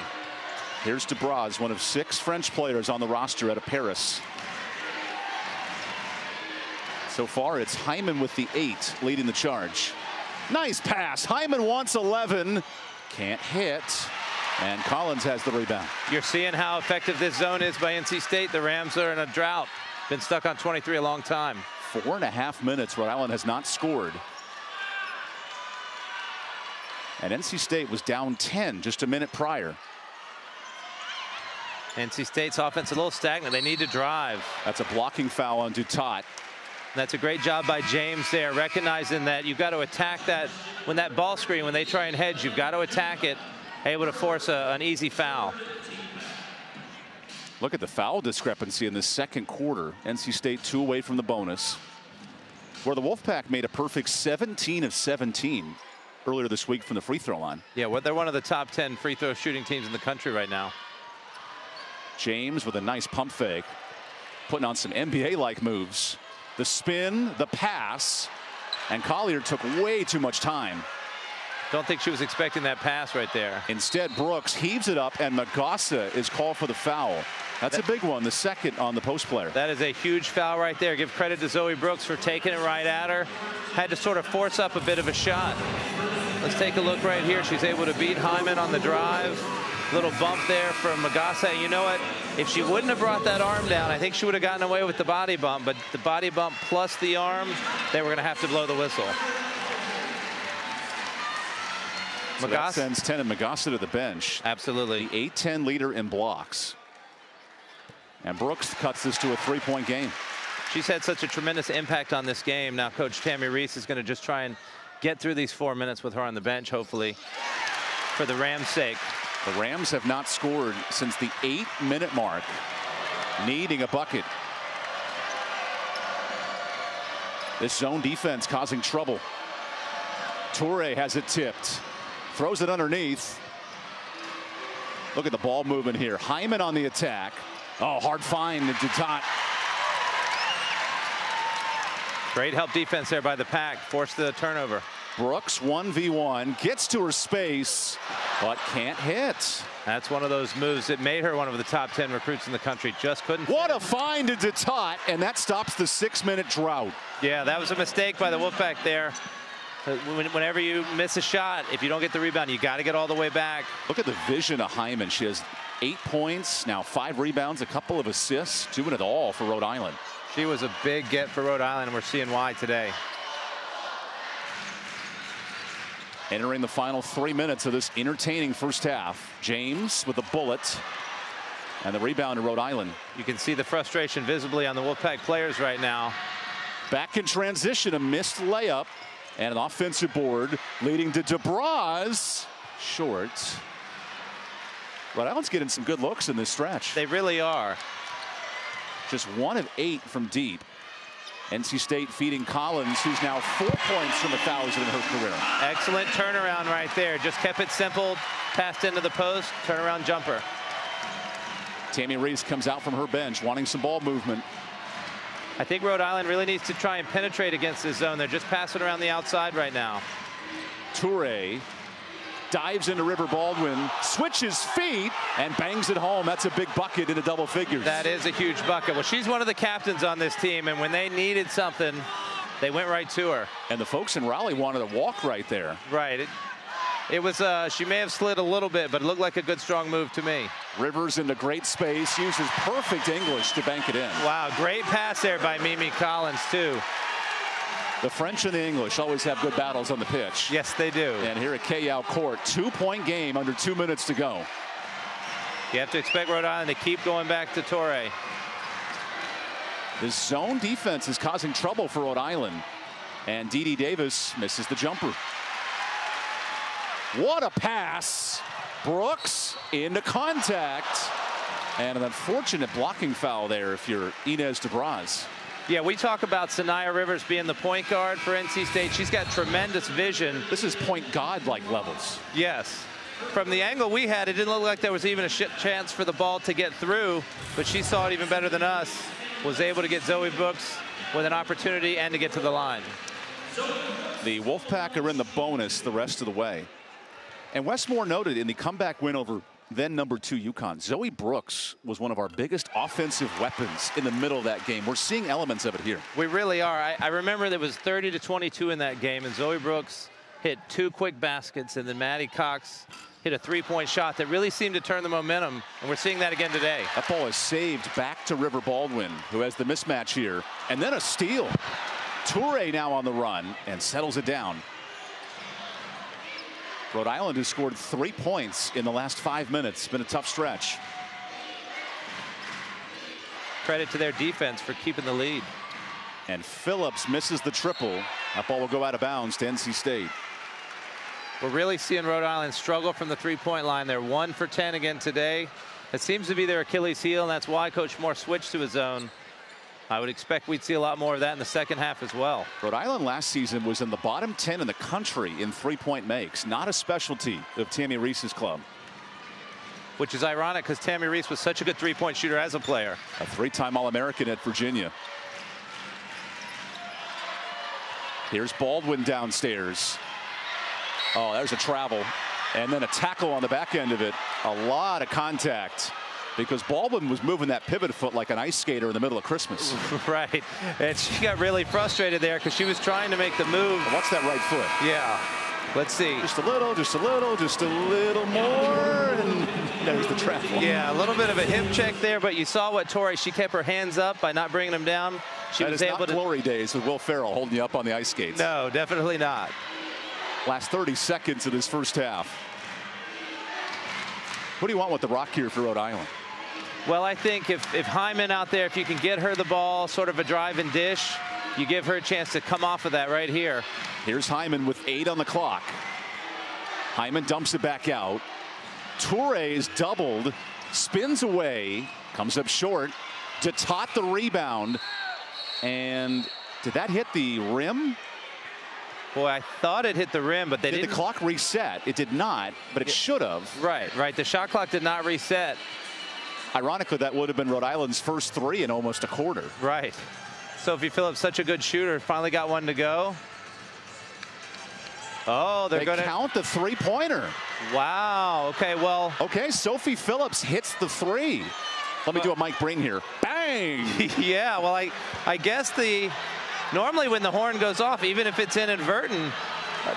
Speaker 1: Here's DeBraz, one of 6 French players on the roster out of Paris. So far, it's Hyman with the 8 leading the charge. Nice pass. Hyman wants 11. Can't hit. And Collins has the rebound.
Speaker 2: You're seeing how effective this zone is by NC State. The Rams are in a drought. Been stuck on 23 a long time.
Speaker 1: 4.5 minutes. Rhode Island has not scored. And NC State was down 10 just a minute prior.
Speaker 2: NC State's offense a little stagnant. They need to drive.
Speaker 1: That's a blocking foul on Dutat.
Speaker 2: That's a great job by James there, recognizing that you've got to attack that when that ball screen, when they try and hedge, you've got to attack it, able to force an easy foul.
Speaker 1: Look at the foul discrepancy in the second quarter. NC State 2 away from the bonus, where the Wolfpack made a perfect 17 of 17 earlier this week from the free throw line.
Speaker 2: Yeah, well, they're one of the top 10 free throw shooting teams in the country right now.
Speaker 1: James with a nice pump fake, putting on some NBA-like moves. The spin, the pass, and Collier took way too much time.
Speaker 2: Don't think she was expecting that pass right there.
Speaker 1: Instead, Brooks heaves it up, and Magassa is called for the foul. That's a big one, the second on the post player.
Speaker 2: That is a huge foul right there. Give credit to Zoe Brooks for taking it right at her. Had to sort of force up a bit of a shot. Let's take a look right here. She's able to beat Hyman on the drive. Little bump there from Magassa. You know what? If she wouldn't have brought that arm down, I think she would have gotten away with the body bump. But the body bump plus the arm, they were going to have to blow the whistle.
Speaker 1: So that sends 10 and Magassa to the bench.
Speaker 2: Absolutely.
Speaker 1: The 8-10 leader in blocks. And Brooks cuts this to a 3-point game.
Speaker 2: She's had such a tremendous impact on this game. Now Coach Tammy Reese is going to just try and get through these 4 minutes with her on the bench, hopefully, for the Rams' sake.
Speaker 1: The Rams have not scored since the 8-minute mark, needing a bucket. This zone defense causing trouble. Torre has it tipped. Throws it underneath. Look at the ball movement here. Hyman on the attack. Oh, hard find to Dutat.
Speaker 2: Great help defense there by the Pack. Forced the turnover.
Speaker 1: Brooks 1v1, gets to her space, but can't hit.
Speaker 2: That's one of those moves that made her one of the top 10 recruits in the country. Just couldn't.
Speaker 1: What a find to Dutat, and that stops the 6-minute drought.
Speaker 2: Yeah, that was a mistake by the Wolfpack there. Whenever you miss a shot, if you don't get the rebound, you got to get all the way back.
Speaker 1: Look at the vision of Hyman. She has 8 points, now 5 rebounds, a couple of assists, doing it all for Rhode Island.
Speaker 2: She was a big get for Rhode Island, and we're seeing why today.
Speaker 1: Entering the final 3 minutes of this entertaining first half. James with a bullet. And the rebound to Rhode Island.
Speaker 2: You can see the frustration visibly on the Wolfpack players right now.
Speaker 1: Back in transition, a missed layup and an offensive board leading to DeBras. Short. Rhode Island's getting some good looks in this stretch.
Speaker 2: They really are.
Speaker 1: Just 1 of 8 from deep. NC State feeding Collins, who's now 4 points from 1,000 in her career.
Speaker 2: Excellent turnaround right there. Just kept it simple. Passed into the post. Turnaround jumper.
Speaker 1: Tammy Reese comes out from her bench wanting some ball movement.
Speaker 2: I think Rhode Island really needs to try and penetrate against this zone. They're just passing around the outside right now.
Speaker 1: Toure dives into River Baldwin, switches feet, and bangs it home. That's a big bucket into double figures.
Speaker 2: That is a huge bucket. Well, she's one of the captains on this team, and when they needed something, they went right to her.
Speaker 1: And the folks in Raleigh wanted to walk right there.
Speaker 2: Right. It was, she may have slid a little bit, but it looked like a good, strong move to me.
Speaker 1: Rivers into great space, uses perfect English to bank it in.
Speaker 2: Wow, great pass there by Mimi Collins, too.
Speaker 1: The French and the English always have good battles on the pitch.
Speaker 2: Yes, they do.
Speaker 1: And here at KO Court, 2-point game under 2 minutes to go.
Speaker 2: You have to expect Rhode Island to keep going back to Toure.
Speaker 1: This zone defense is causing trouble for Rhode Island. And Dee Davis misses the jumper. What a pass. Brooks into contact. And an unfortunate blocking foul there if you're Inez DeBras.
Speaker 2: Yeah, we talk about Sanaya Rivers being the point guard for NC State. She's got tremendous vision.
Speaker 1: This is point guard-like levels.
Speaker 2: Yes. From the angle we had, it didn't look like there was even a chance for the ball to get through, but she saw it even better than us. Was able to get Zoe Brooks with an opportunity and to get to the line.
Speaker 1: The Wolfpack are in the bonus the rest of the way. And Westmore noted in the comeback win over then number 2 UConn, Zoe Brooks was one of our biggest offensive weapons in the middle of that game. We're seeing elements of it here.
Speaker 2: We really are. I remember there was 30-22 in that game, and Zoe Brooks hit 2 quick baskets, and then Maddie Cox hit a 3-point shot that really seemed to turn the momentum, and we're seeing that again today.
Speaker 1: That ball is saved back to River Baldwin, who has the mismatch here, and then a steal. Toure now on the run and settles it down. Rhode Island has scored 3 points in the last 5 minutes. It's been a tough stretch.
Speaker 2: Credit to their defense for keeping the lead.
Speaker 1: And Phillips misses the triple. That ball will go out of bounds to NC State.
Speaker 2: We're really seeing Rhode Island struggle from the 3-point line. They're 1 for 10 again today. It seems to be their Achilles heel, and that's why Coach Moore switched to his zone. I would expect we'd see a lot more of that in the second half as well.
Speaker 1: Rhode Island last season was in the bottom 10 in the country in 3-point makes. Not a specialty of Tammy Reese's club.
Speaker 2: Which is ironic because Tammy Reese was such a good 3-point shooter as a player.
Speaker 1: A 3-time All-American at Virginia. Here's Baldwin downstairs. Oh, there's a travel. And then a tackle on the back end of it. A lot of contact. Because Baldwin was moving that pivot foot like an ice skater in the middle of Christmas.
Speaker 2: Right. And she got really frustrated there because she was trying to make the move.
Speaker 1: What's that right foot?
Speaker 2: Yeah. Let's see.
Speaker 1: Just a little, just a little, just a little more. And there's the travel.
Speaker 2: Yeah, a little bit of a hip check there, but you saw what Toure, she kept her hands up by not bringing them down. She was able to.
Speaker 1: Glory days with Will Ferrell holding you up on the ice skates.
Speaker 2: No, definitely not.
Speaker 1: Last 30 seconds of this first half. What do you want with the rock here for Rhode Island?
Speaker 2: Well, I think if Hyman out there, if you can get her the ball, sort of a drive and dish, you give her a chance to come off of that right here.
Speaker 1: Here's Hyman with 8 on the clock. Hyman dumps it back out. Toure is doubled, spins away, comes up short. Detot the rebound. And did that hit the rim?
Speaker 2: Boy, I thought it hit the rim, but they didn't.
Speaker 1: Did the clock reset? It did not, but it should have.
Speaker 2: Right. The shot clock did not reset.
Speaker 1: Ironically, that would have been Rhode Island's first 3 in almost a quarter.
Speaker 2: Right. Sophie Phillips, such a good shooter, finally got one to go. Oh, they're going to
Speaker 1: count the 3-pointer.
Speaker 2: Wow. Okay, well.
Speaker 1: Okay, Sophie Phillips hits the 3. Let me do a Mike Breen here. Bang!
Speaker 2: Yeah, well, I guess normally when the horn goes off, even if it's inadvertent,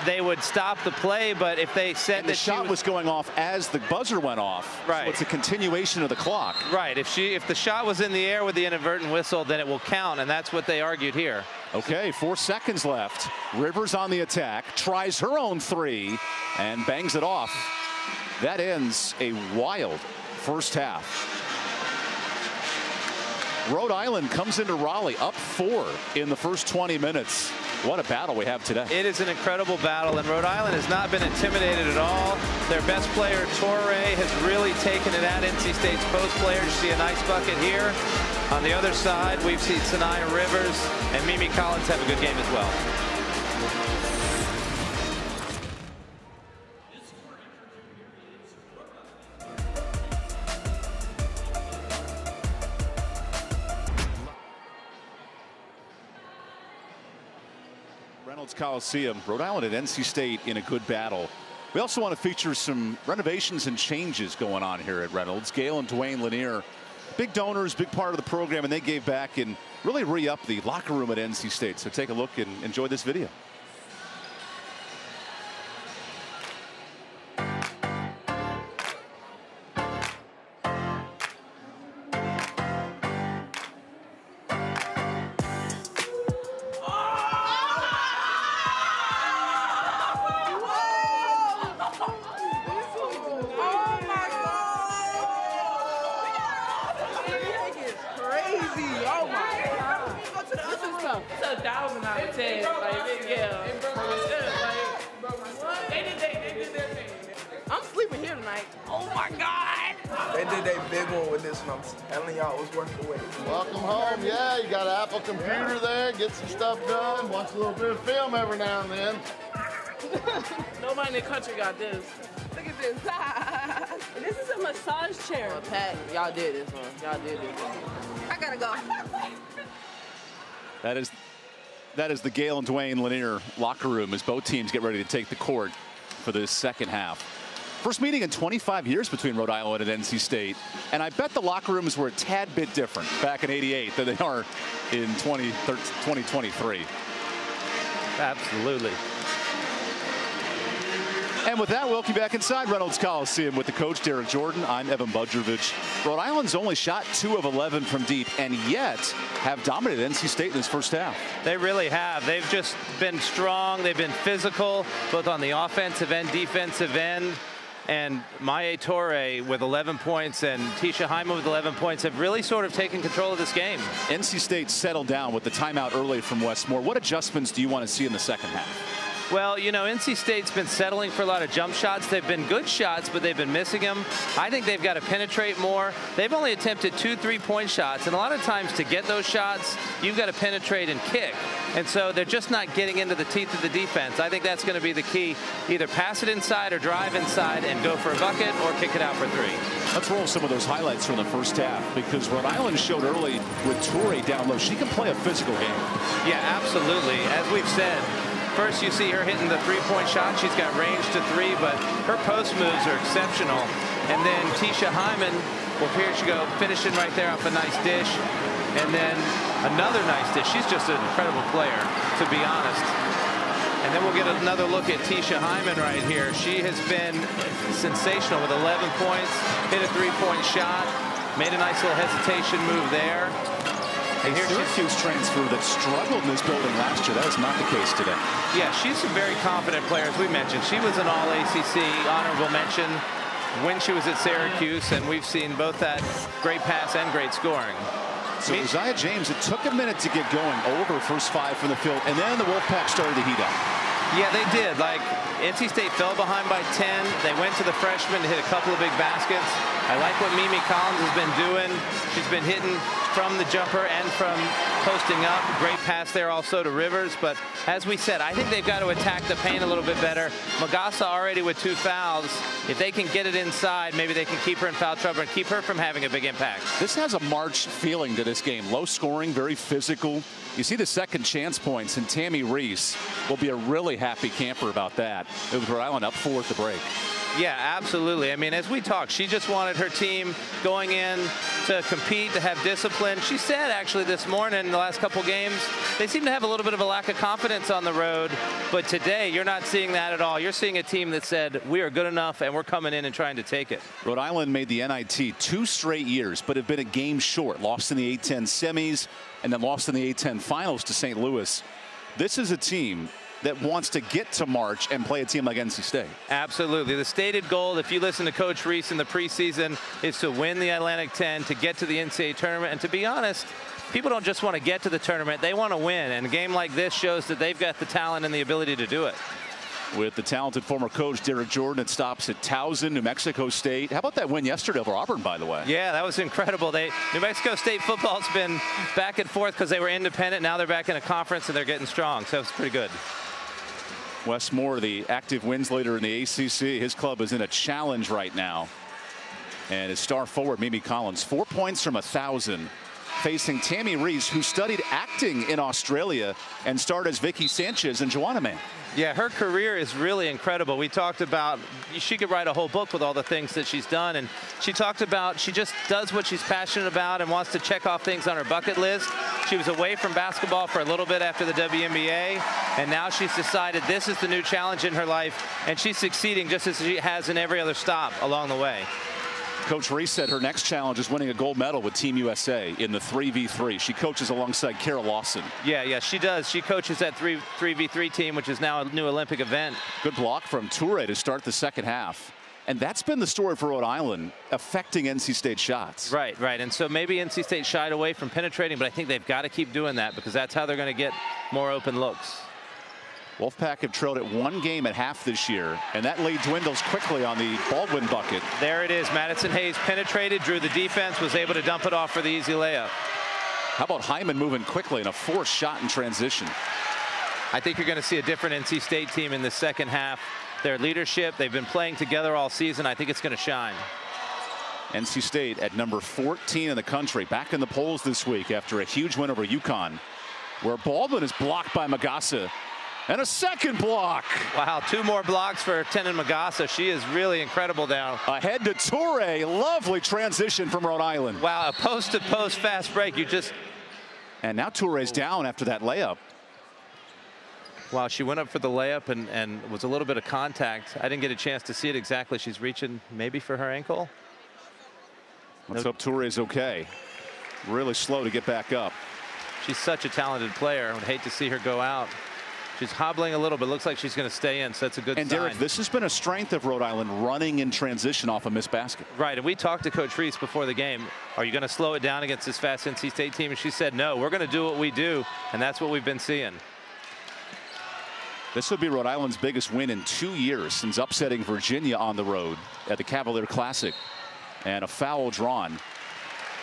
Speaker 2: they would stop the play, but if they said
Speaker 1: the shot was going off as the buzzer went off,
Speaker 2: right?
Speaker 1: So it's a continuation of the clock.
Speaker 2: Right. If the shot was in the air with the inadvertent whistle, then it will count, and that's what they argued here.
Speaker 1: Okay, 4 seconds left. Rivers on the attack, tries her own 3, and bangs it off. That ends a wild first half. Rhode Island comes into Raleigh up 4 in the first 20 minutes. What a battle we have today.
Speaker 2: It is an incredible battle, and Rhode Island has not been intimidated at all. Their best player, Torrey, has really taken it at NC State's post players. You see a nice bucket here. On the other side, we've seen Sanaya Rivers and Mimi Collins have a good game as well.
Speaker 1: Reynolds Coliseum, Rhode Island and NC State in a good battle. We also want to feature some renovations and changes going on here at Reynolds. Gail and Dwayne Lanier, big donors, big part of the program, and they gave back and really re-upped the locker room at NC State. So take a look and enjoy this video.
Speaker 3: It's 1,000 out of 10. Like, yeah. They did their thing. I'm sleeping here tonight. Oh my God.
Speaker 4: They did a big one with this one. I'm telling y'all, it was worth the wait.
Speaker 5: Welcome home. Yeah, you got an Apple computer there. Get some stuff done. Watch a little bit of film every now and then.
Speaker 3: Nobody in the country got this. Look at this. This is a massage chair. Pat, y'all did this one. Y'all did this one. I gotta go.
Speaker 1: That is the Gail and Dwayne Lanier locker room as both teams get ready to take the court for this second half. First meeting in 25 years between Rhode Island and NC State, and I bet the locker rooms were a tad bit different back in '88 than they are in 2023.
Speaker 2: Absolutely.
Speaker 1: And with that, welcome back inside Reynolds Coliseum with the coach, Derek Jordan. I'm Evan Budrovich. Rhode Island's only shot 2 of 11 from deep, and yet have dominated NC State in this first half.
Speaker 2: They really have. They've just been strong. They've been physical, both on the offensive and defensive end. And Maya Torre with 11 points and Tisha Hyman with 11 points have really sort of taken control of this game.
Speaker 1: NC State settled down with the timeout early from Westmore. What adjustments do you want to see in the second half?
Speaker 2: Well, you know, NC State's been settling for a lot of jump shots. They've been good shots, but they've been missing them. I think they've got to penetrate more. They've only attempted 2 3-point shots, and a lot of times to get those shots, you've got to penetrate and kick. And so they're just not getting into the teeth of the defense. I think that's going to be the key. Either pass it inside or drive inside and go for a bucket or kick it out for 3.
Speaker 1: Let's roll some of those highlights from the first half, because Rhode Island showed early with Torrey down low. She can play a physical game.
Speaker 2: Yeah, absolutely. As we've said, first you see her hitting the 3-point shot. She's got range to 3, but her post moves are exceptional. And then Tisha Hyman, well, here she go, finishing right there off a nice dish. And then another nice dish. She's just an incredible player, to be honest. And then we'll get another look at Tisha Hyman right here. She has been sensational with 11 points, hit a 3-point shot, made a nice little hesitation move there.
Speaker 1: And here's Syracuse transfer that struggled in this building last year. That is not the case today.
Speaker 2: Yeah, she's a very confident player, as we mentioned. She was an all-ACC honorable mention when she was at Syracuse, and we've seen both that great pass and great scoring.
Speaker 1: So Isaiah James, it took a minute to get going over first 5 from the field, and then the Wolfpack started to heat up.
Speaker 2: Yeah, they did. Like, NC State fell behind by 10. They went to the freshman to hit a couple of big baskets. I like what Mimi Collins has been doing. She's been hitting from the jumper and from posting up. Great pass there also to Rivers. But as we said, I think they've got to attack the paint a little bit better. Magassa already with 2 fouls. If they can get it inside, maybe they can keep her in foul trouble and keep her from having a big impact.
Speaker 1: This has a March feeling to this game. Low scoring, very physical. You see the second chance points, and Tammy Reese will be a really happy camper about that. It was Rhode Island up 4 at the break.
Speaker 2: Yeah, absolutely. I mean, as we talked, she just wanted her team going in to compete, to have discipline. She said, actually, this morning, in the last couple games, they seem to have a little bit of a lack of confidence on the road. But today, you're not seeing that at all. You're seeing a team that said, we are good enough, and we're coming in and trying to take it.
Speaker 1: Rhode Island made the NIT 2 straight years, but have been a game short. Lost in the A-10 semis, and then lost in the A-10 finals to St. Louis. This is a team that wants to get to March and play a team like NC State.
Speaker 2: Absolutely. The stated goal, if you listen to Coach Reese in the preseason, is to win the Atlantic 10, to get to the NCAA tournament. And to be honest, people don't just want to get to the tournament, they want to win. And a game like this shows that they've got the talent and the ability to do it.
Speaker 1: With the talented former coach Derek Jordan, it stops at Towson, New Mexico State. How about that win yesterday over Auburn, by the way?
Speaker 2: Yeah, that was incredible. New Mexico State football's been back and forth because they were independent. Now they're back in a conference and they're getting strong. So it's pretty good.
Speaker 1: Wes Moore, the active wins leader in the ACC. His club is in a challenge right now. And his star forward, Mimi Collins, 4 points from 1,000. Facing Tammy Reese, who studied acting in Australia and starred as Vicky Sanchez and Joanna Man.
Speaker 2: Yeah, her career is really incredible. We talked about she could write a whole book with all the things that she's done. And she talked about she just does what she's passionate about and wants to check off things on her bucket list. She was away from basketball for a little bit after the WNBA. And now she's decided this is the new challenge in her life. And she's succeeding just as she has in every other stop along the way.
Speaker 1: Coach Reese said her next challenge is winning a gold medal with Team USA in the 3v3. She coaches alongside Kara Lawson.
Speaker 2: Yeah, she does. She coaches that 3v3 team, which is now a new Olympic event.
Speaker 1: Good block from Toure to start the second half. And that's been the story for Rhode Island, affecting NC State shots.
Speaker 2: Right. And so maybe NC State shied away from penetrating, but I think they've got to keep doing that because that's how they're going to get more open looks.
Speaker 1: Wolfpack have trailed at 1 game at half this year, and that lead dwindles quickly on the Baldwin bucket.
Speaker 2: There it is. Madison Hayes penetrated, drew the defense, was able to dump it off for the easy layup.
Speaker 1: How about Hyman moving quickly in a forced shot in transition?
Speaker 2: I think you're going to see a different NC State team in the second half. Their leadership, they've been playing together all season. I think it's going to shine.
Speaker 1: NC State at number 14 in the country, back in the polls this week after a huge win over UConn, where Baldwin is blocked by Magassa. And a second block.
Speaker 2: Wow, 2 more blocks for Tenan Magassa. She is really incredible now.
Speaker 1: Ahead to Toure. Lovely transition from Rhode Island.
Speaker 2: Wow, a post-to-post fast break.
Speaker 1: And now Toure's down after that layup.
Speaker 2: Wow, she went up for the layup and was a little bit of contact. I didn't get a chance to see it exactly. She's reaching maybe for her ankle.
Speaker 1: Let's hope Toure's okay. Really slow to get back up.
Speaker 2: She's such a talented player. I would hate to see her go out. She's hobbling a little, but looks like she's going to stay in, so that's a good sign.
Speaker 1: And Derek, this has been a strength of Rhode Island, running in transition off a missed basket.
Speaker 2: Right, and we talked to Coach Reese before the game. Are you going to slow it down against this fast NC State team? And she said, no, we're going to do what we do, and that's what we've been seeing.
Speaker 1: This would be Rhode Island's biggest win in 2 years since upsetting Virginia on the road at the Cavalier Classic. And a foul drawn.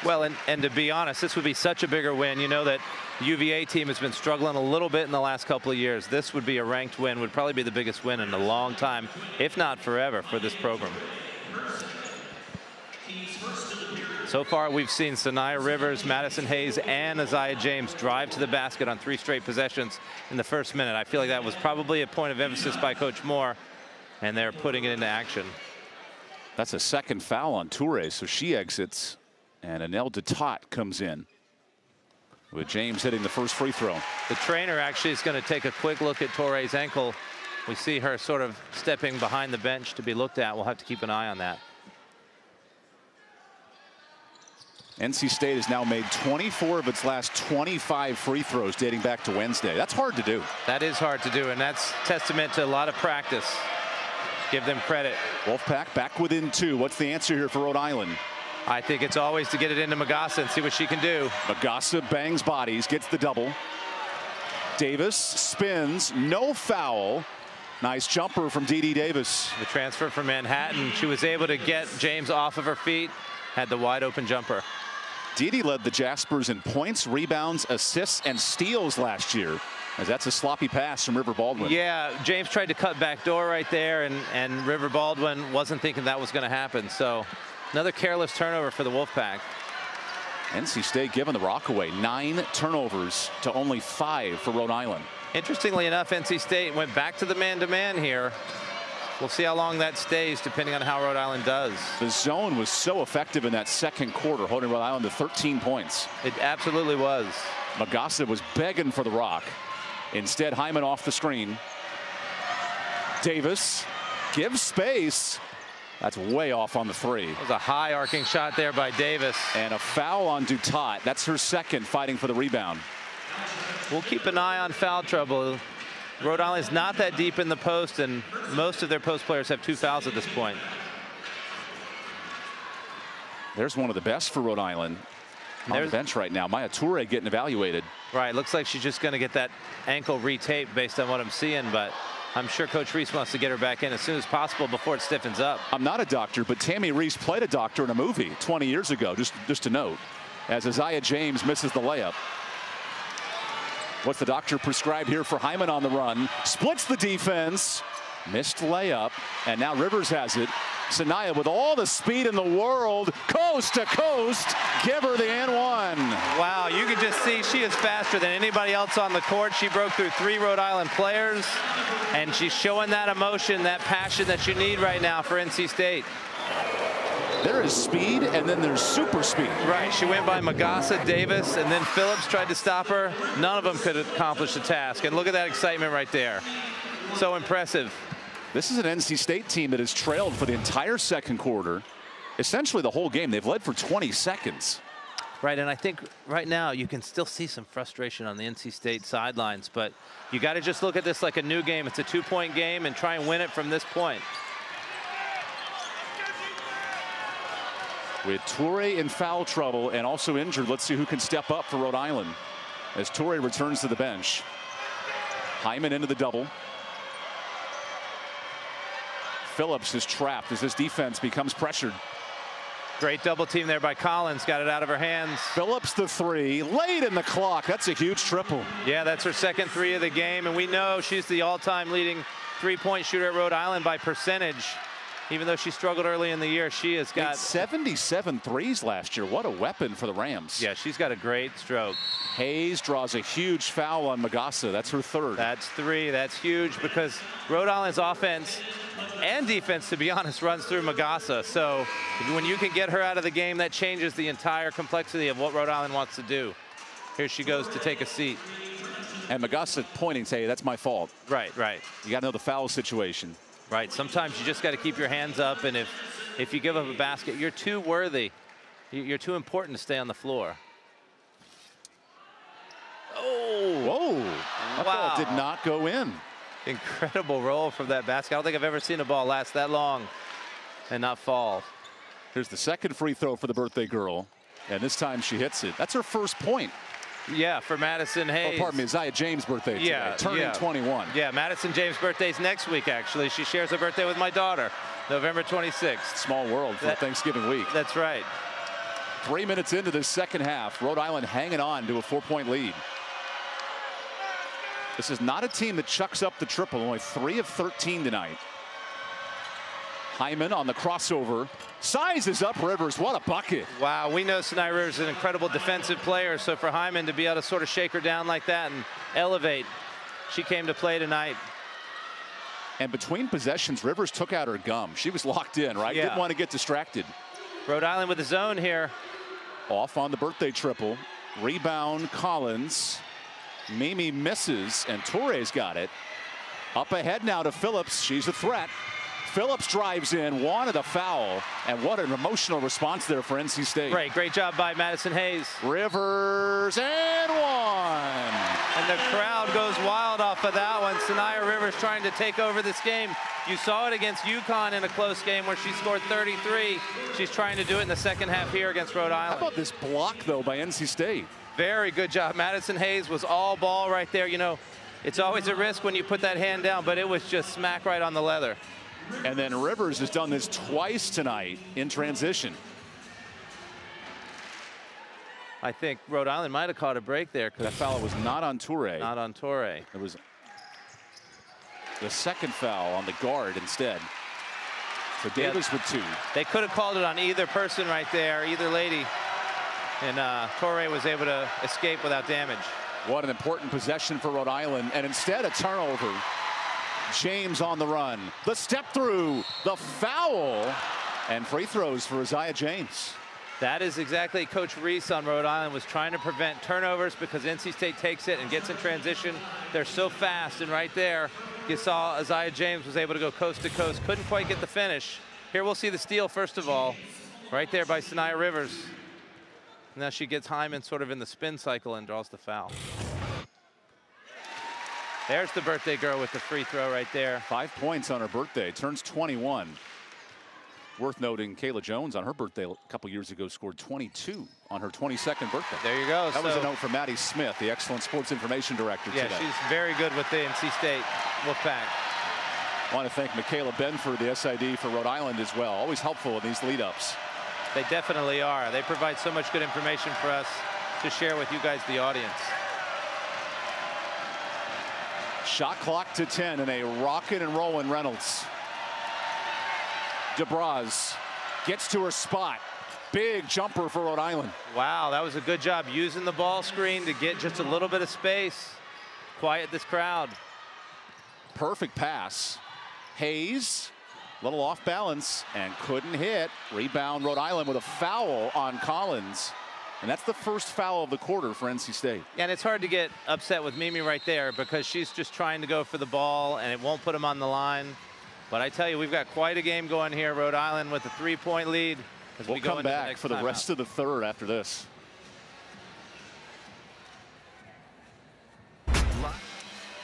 Speaker 2: Well, and to be honest, this would be such a bigger win. You know that the UVA team has been struggling a little bit in the last couple of years. This would be a ranked win, would probably be the biggest win in a long time, if not forever, for this program. So far, we've seen Sanaya Rivers, Madison Hayes, and Isaiah James drive to the basket on 3 straight possessions in the first minute. I feel like that was probably a point of emphasis by Coach Moore, and they're putting it into action.
Speaker 1: That's a second foul on Toure, so she exits. And Anel Detot comes in with James hitting the first free throw.
Speaker 2: The trainer actually is going to take a quick look at Toure's ankle. We see her sort of stepping behind the bench to be looked at. We'll have to keep an eye on that.
Speaker 1: NC State has now made 24 of its last 25 free throws dating back to Wednesday. That's hard to do.
Speaker 2: That is hard to do, and that's testament to a lot of practice. Give them credit.
Speaker 1: Wolfpack back within 2. What's the answer here for Rhode Island?
Speaker 2: I think it's always to get it into Magassa and see what she can do.
Speaker 1: Magassa bangs bodies, gets the double. Davis spins, no foul. Nice jumper from Dee Davis.
Speaker 2: The transfer from Manhattan. She was able to get James off of her feet, had the wide open jumper.
Speaker 1: Dee led the Jaspers in points, rebounds, assists, and steals last year, as that's a sloppy pass from River Baldwin.
Speaker 2: Yeah, James tried to cut back door right there, and River Baldwin wasn't thinking that was going to happen. So another careless turnover for the Wolfpack.
Speaker 1: NC State giving the rock away. 9 turnovers to only 5 for Rhode Island.
Speaker 2: Interestingly enough, NC State went back to the man-to-man here. We'll see how long that stays, depending on how Rhode Island does.
Speaker 1: The zone was so effective in that second quarter, holding Rhode Island to 13 points.
Speaker 2: It absolutely was.
Speaker 1: Magassa was begging for the rock. Instead, Hyman off the screen. Davis gives space. That's way off on the 3.
Speaker 2: It was a high arcing shot there by Davis.
Speaker 1: And a foul on Dutot. That's her second, fighting for the rebound.
Speaker 2: We'll keep an eye on foul trouble. Rhode Island's not that deep in the post, and most of their post players have 2 fouls at this point.
Speaker 1: There's one of the best for Rhode Island on the bench right now. Maya Toure getting evaluated.
Speaker 2: Right, looks like she's just going to get that ankle retaped based on what I'm seeing, but I'm sure Coach Reese wants to get her back in as soon as possible before it stiffens up.
Speaker 1: I'm not a doctor, but Tammy Reese played a doctor in a movie 20 years ago, just to note, as Isaiah James misses the layup. What's the doctor prescribed here for Hyman on the run? Splits the defense, missed layup, and now Rivers has it. Sanaya with all the speed in the world, coast to coast, give her the and one.
Speaker 2: Wow, you can just see she is faster than anybody else on the court. She broke through 3 Rhode Island players, and she's showing that emotion, that passion that you need right now for NC State.
Speaker 1: There is speed, and then there's super speed.
Speaker 2: Right, she went by Magassa, Davis, and then Phillips tried to stop her. None of them could accomplish the task, and look at that excitement right there. So impressive.
Speaker 1: This is an NC State team that has trailed for the entire second quarter, essentially the whole game. They've led for 20 seconds.
Speaker 2: Right, and I think right now you can still see some frustration on the NC State sidelines, but you got to just look at this like a new game. It's a 2-point game and try and win it from this point.
Speaker 1: With Toure in foul trouble and also injured, let's see who can step up for Rhode Island as Toure returns to the bench. Hyman into the double. Phillips is trapped as this defense becomes pressured.
Speaker 2: Great double team there by Collins. Got it out of her hands.
Speaker 1: Phillips the 3, late in the clock. That's a huge triple.
Speaker 2: Yeah, that's her second 3 of the game, and we know she's the all-time leading 3-point shooter at Rhode Island by percentage. Even though she struggled early in the year, she has got
Speaker 1: 77 threes last year. What a weapon for the Rams.
Speaker 2: Yeah, she's got a great stroke.
Speaker 1: Hayes draws a huge foul on Magassa. That's her 3rd.
Speaker 2: That's 3. That's huge because Rhode Island's offense and defense, to be honest, runs through Magassa. So when you can get her out of the game, that changes the entire complexity of what Rhode Island wants to do. Here she goes to take a seat.
Speaker 1: And Magassa pointing, say, that's my fault.
Speaker 2: Right, right.
Speaker 1: You got to know the foul situation.
Speaker 2: Right, sometimes you just got to keep your hands up, and if you give up a basket, you're too worthy. You're too important to stay on the floor. Oh!
Speaker 1: Whoa! That ball did not go in.
Speaker 2: Incredible roll from that basket. I don't think I've ever seen a ball last that long and not fall.
Speaker 1: Here's the second free throw for the birthday girl, and this time she hits it. That's her first point.
Speaker 2: Yeah, for Madison Hayes.
Speaker 1: Oh, pardon me, Isaiah James' birthday today, turning 21.
Speaker 2: Yeah, Madison James' birthday's next week, actually. She shares her birthday with my daughter, November 26th.
Speaker 1: Small world for Thanksgiving week.
Speaker 2: That's right.
Speaker 1: 3 minutes into the second half, Rhode Island hanging on to a 4-point lead. This is not a team that chucks up the triple, only 3 of 13 tonight. Hyman on the crossover, sizes up Rivers. What a bucket.
Speaker 2: Wow, we know Sanaya Rivers is an incredible defensive player, so for Hyman to be able to sort of shake her down like that and elevate, she came to play tonight.
Speaker 1: And between possessions, Rivers took out her gum. She was locked in, right?
Speaker 2: Yeah.
Speaker 1: Didn't want to get distracted.
Speaker 2: Rhode Island with the zone here.
Speaker 1: Off on the birthday triple. Rebound, Collins. Mimi misses, and Toure's got it. Up ahead now to Phillips. She's a threat. Phillips drives in, wanted a foul, and what an emotional response there for NC State.
Speaker 2: Great job by Madison Hayes.
Speaker 1: Rivers and one.
Speaker 2: And the crowd goes wild off of that one. Sanaya Rivers trying to take over this game. You saw it against UConn in a close game where she scored 33. She's trying to do it in the second half here against Rhode Island.
Speaker 1: How about this block, though, by NC State?
Speaker 2: Very good job. Madison Hayes was all ball right there. You know, it's always a risk when you put that hand down, but it was just smack right on the leather.
Speaker 1: And then Rivers has done this twice tonight in transition.
Speaker 2: I think Rhode Island might have caught a break there.
Speaker 1: That foul was not on Toure.
Speaker 2: Not on Toure.
Speaker 1: It was the second foul on the guard instead. So Davis with 2.
Speaker 2: They could have called it on either person right there, either lady. And Toure was able to escape without damage.
Speaker 1: What an important possession for Rhode Island. And instead a turnover. James on the run. The step through. The foul. And free throws for Isaiah James.
Speaker 2: That is exactly Coach Reese on Rhode Island was trying to prevent turnovers because NC State takes it and gets in transition. They're so fast, and right there you saw Isaiah James was able to go coast to coast. Couldn't quite get the finish. Here we'll see the steal first of all. Right there by Sanaya Rivers. Now she gets Hyman sort of in the spin cycle and draws the foul. There's the birthday girl with the free throw right there.
Speaker 1: 5 points on her birthday, turns 21. Worth noting, Kayla Jones on her birthday a couple years ago scored 22 on her 22nd birthday.
Speaker 2: There you go.
Speaker 1: That was a note from Maddie Smith, the excellent sports information director
Speaker 2: yeah,
Speaker 1: today.
Speaker 2: She's very good with the NC State Wolfpack.
Speaker 1: I want to thank Michaela Benford, the SID for Rhode Island as well. Always helpful in these lead-ups.
Speaker 2: They definitely are. They provide so much good information for us to share with you guys, the audience.
Speaker 1: Shot clock to 10 and a rockin' and rollin' Reynolds. DeBraz gets to her spot. Big jumper for Rhode Island.
Speaker 2: Wow, that was a good job using the ball screen to get just a little bit of space. Quiet this crowd.
Speaker 1: Perfect pass. Hayes, little off balance and couldn't hit. Rebound Rhode Island with a foul on Collins. And that's the first foul of the quarter for NC State.
Speaker 2: And it's hard to get upset with Mimi right there because she's just trying to go for the ball and it won't put them on the line. But I tell you, we've got quite a game going here. Rhode Island with a 3-point lead.
Speaker 1: We'll come back for the rest of the third after this.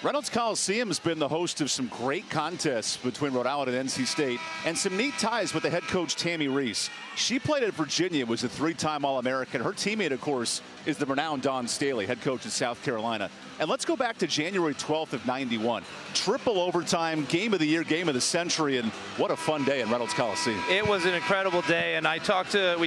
Speaker 1: Reynolds Coliseum has been the host of some great contests between Rhode Island and NC State, and some neat ties with the head coach, Tammy Reese. She played at Virginia, was a 3-time All-American. Her teammate, of course, is the renowned Dawn Staley, head coach at South Carolina. And let's go back to January 12th of '91. Triple overtime, game of the year, game of the century, and what a fun day in Reynolds Coliseum.
Speaker 2: It was an incredible day, and we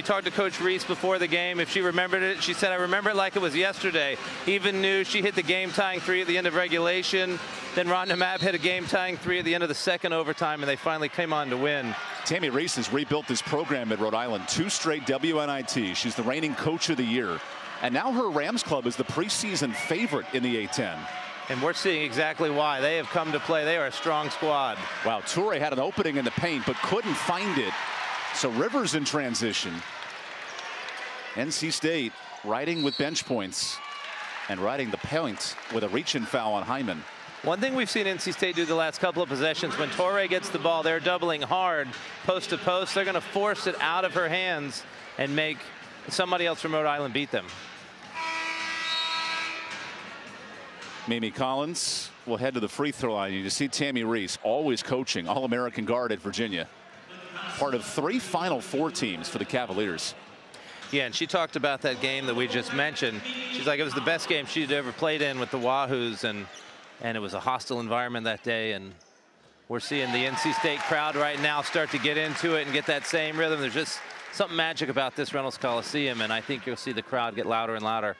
Speaker 2: talked to Coach Reese before the game. If she remembered it, she said, I remember it like it was yesterday. Even knew she hit the game-tying 3 at the end of regulation. Then Rhonda Mabb hit a game-tying 3 at the end of the second overtime, and they finally came on to win.
Speaker 1: Tammy Reese has rebuilt this program at Rhode Island. 2 straight WNIT. She's the reigning coach of the year. And now her Rams club is the preseason favorite in the A-10.
Speaker 2: And we're seeing exactly why. They have come to play. They are a strong squad.
Speaker 1: Wow, Toure had an opening in the paint, but couldn't find it. So Rivers in transition. NC State riding with bench points and riding the point with a reach-in foul on Hyman.
Speaker 2: One thing we've seen NC State do the last couple of possessions, when Toure gets the ball, they're doubling hard, post to post. They're going to force it out of her hands and make somebody else from Rhode Island beat them.
Speaker 1: Mimi Collins will head to the free throw line. You see Tammy Reese, always coaching, All-American guard at Virginia. Part of 3 Final Four teams for the Cavaliers.
Speaker 2: Yeah, and she talked about that game that we just mentioned. She's like, it was the best game she'd ever played in with the Wahoos, and it was a hostile environment that day. And we're seeing the NC State crowd right now start to get into it and get that same rhythm. There's just something magic about this Reynolds Coliseum, and I think you'll see the crowd get louder and louder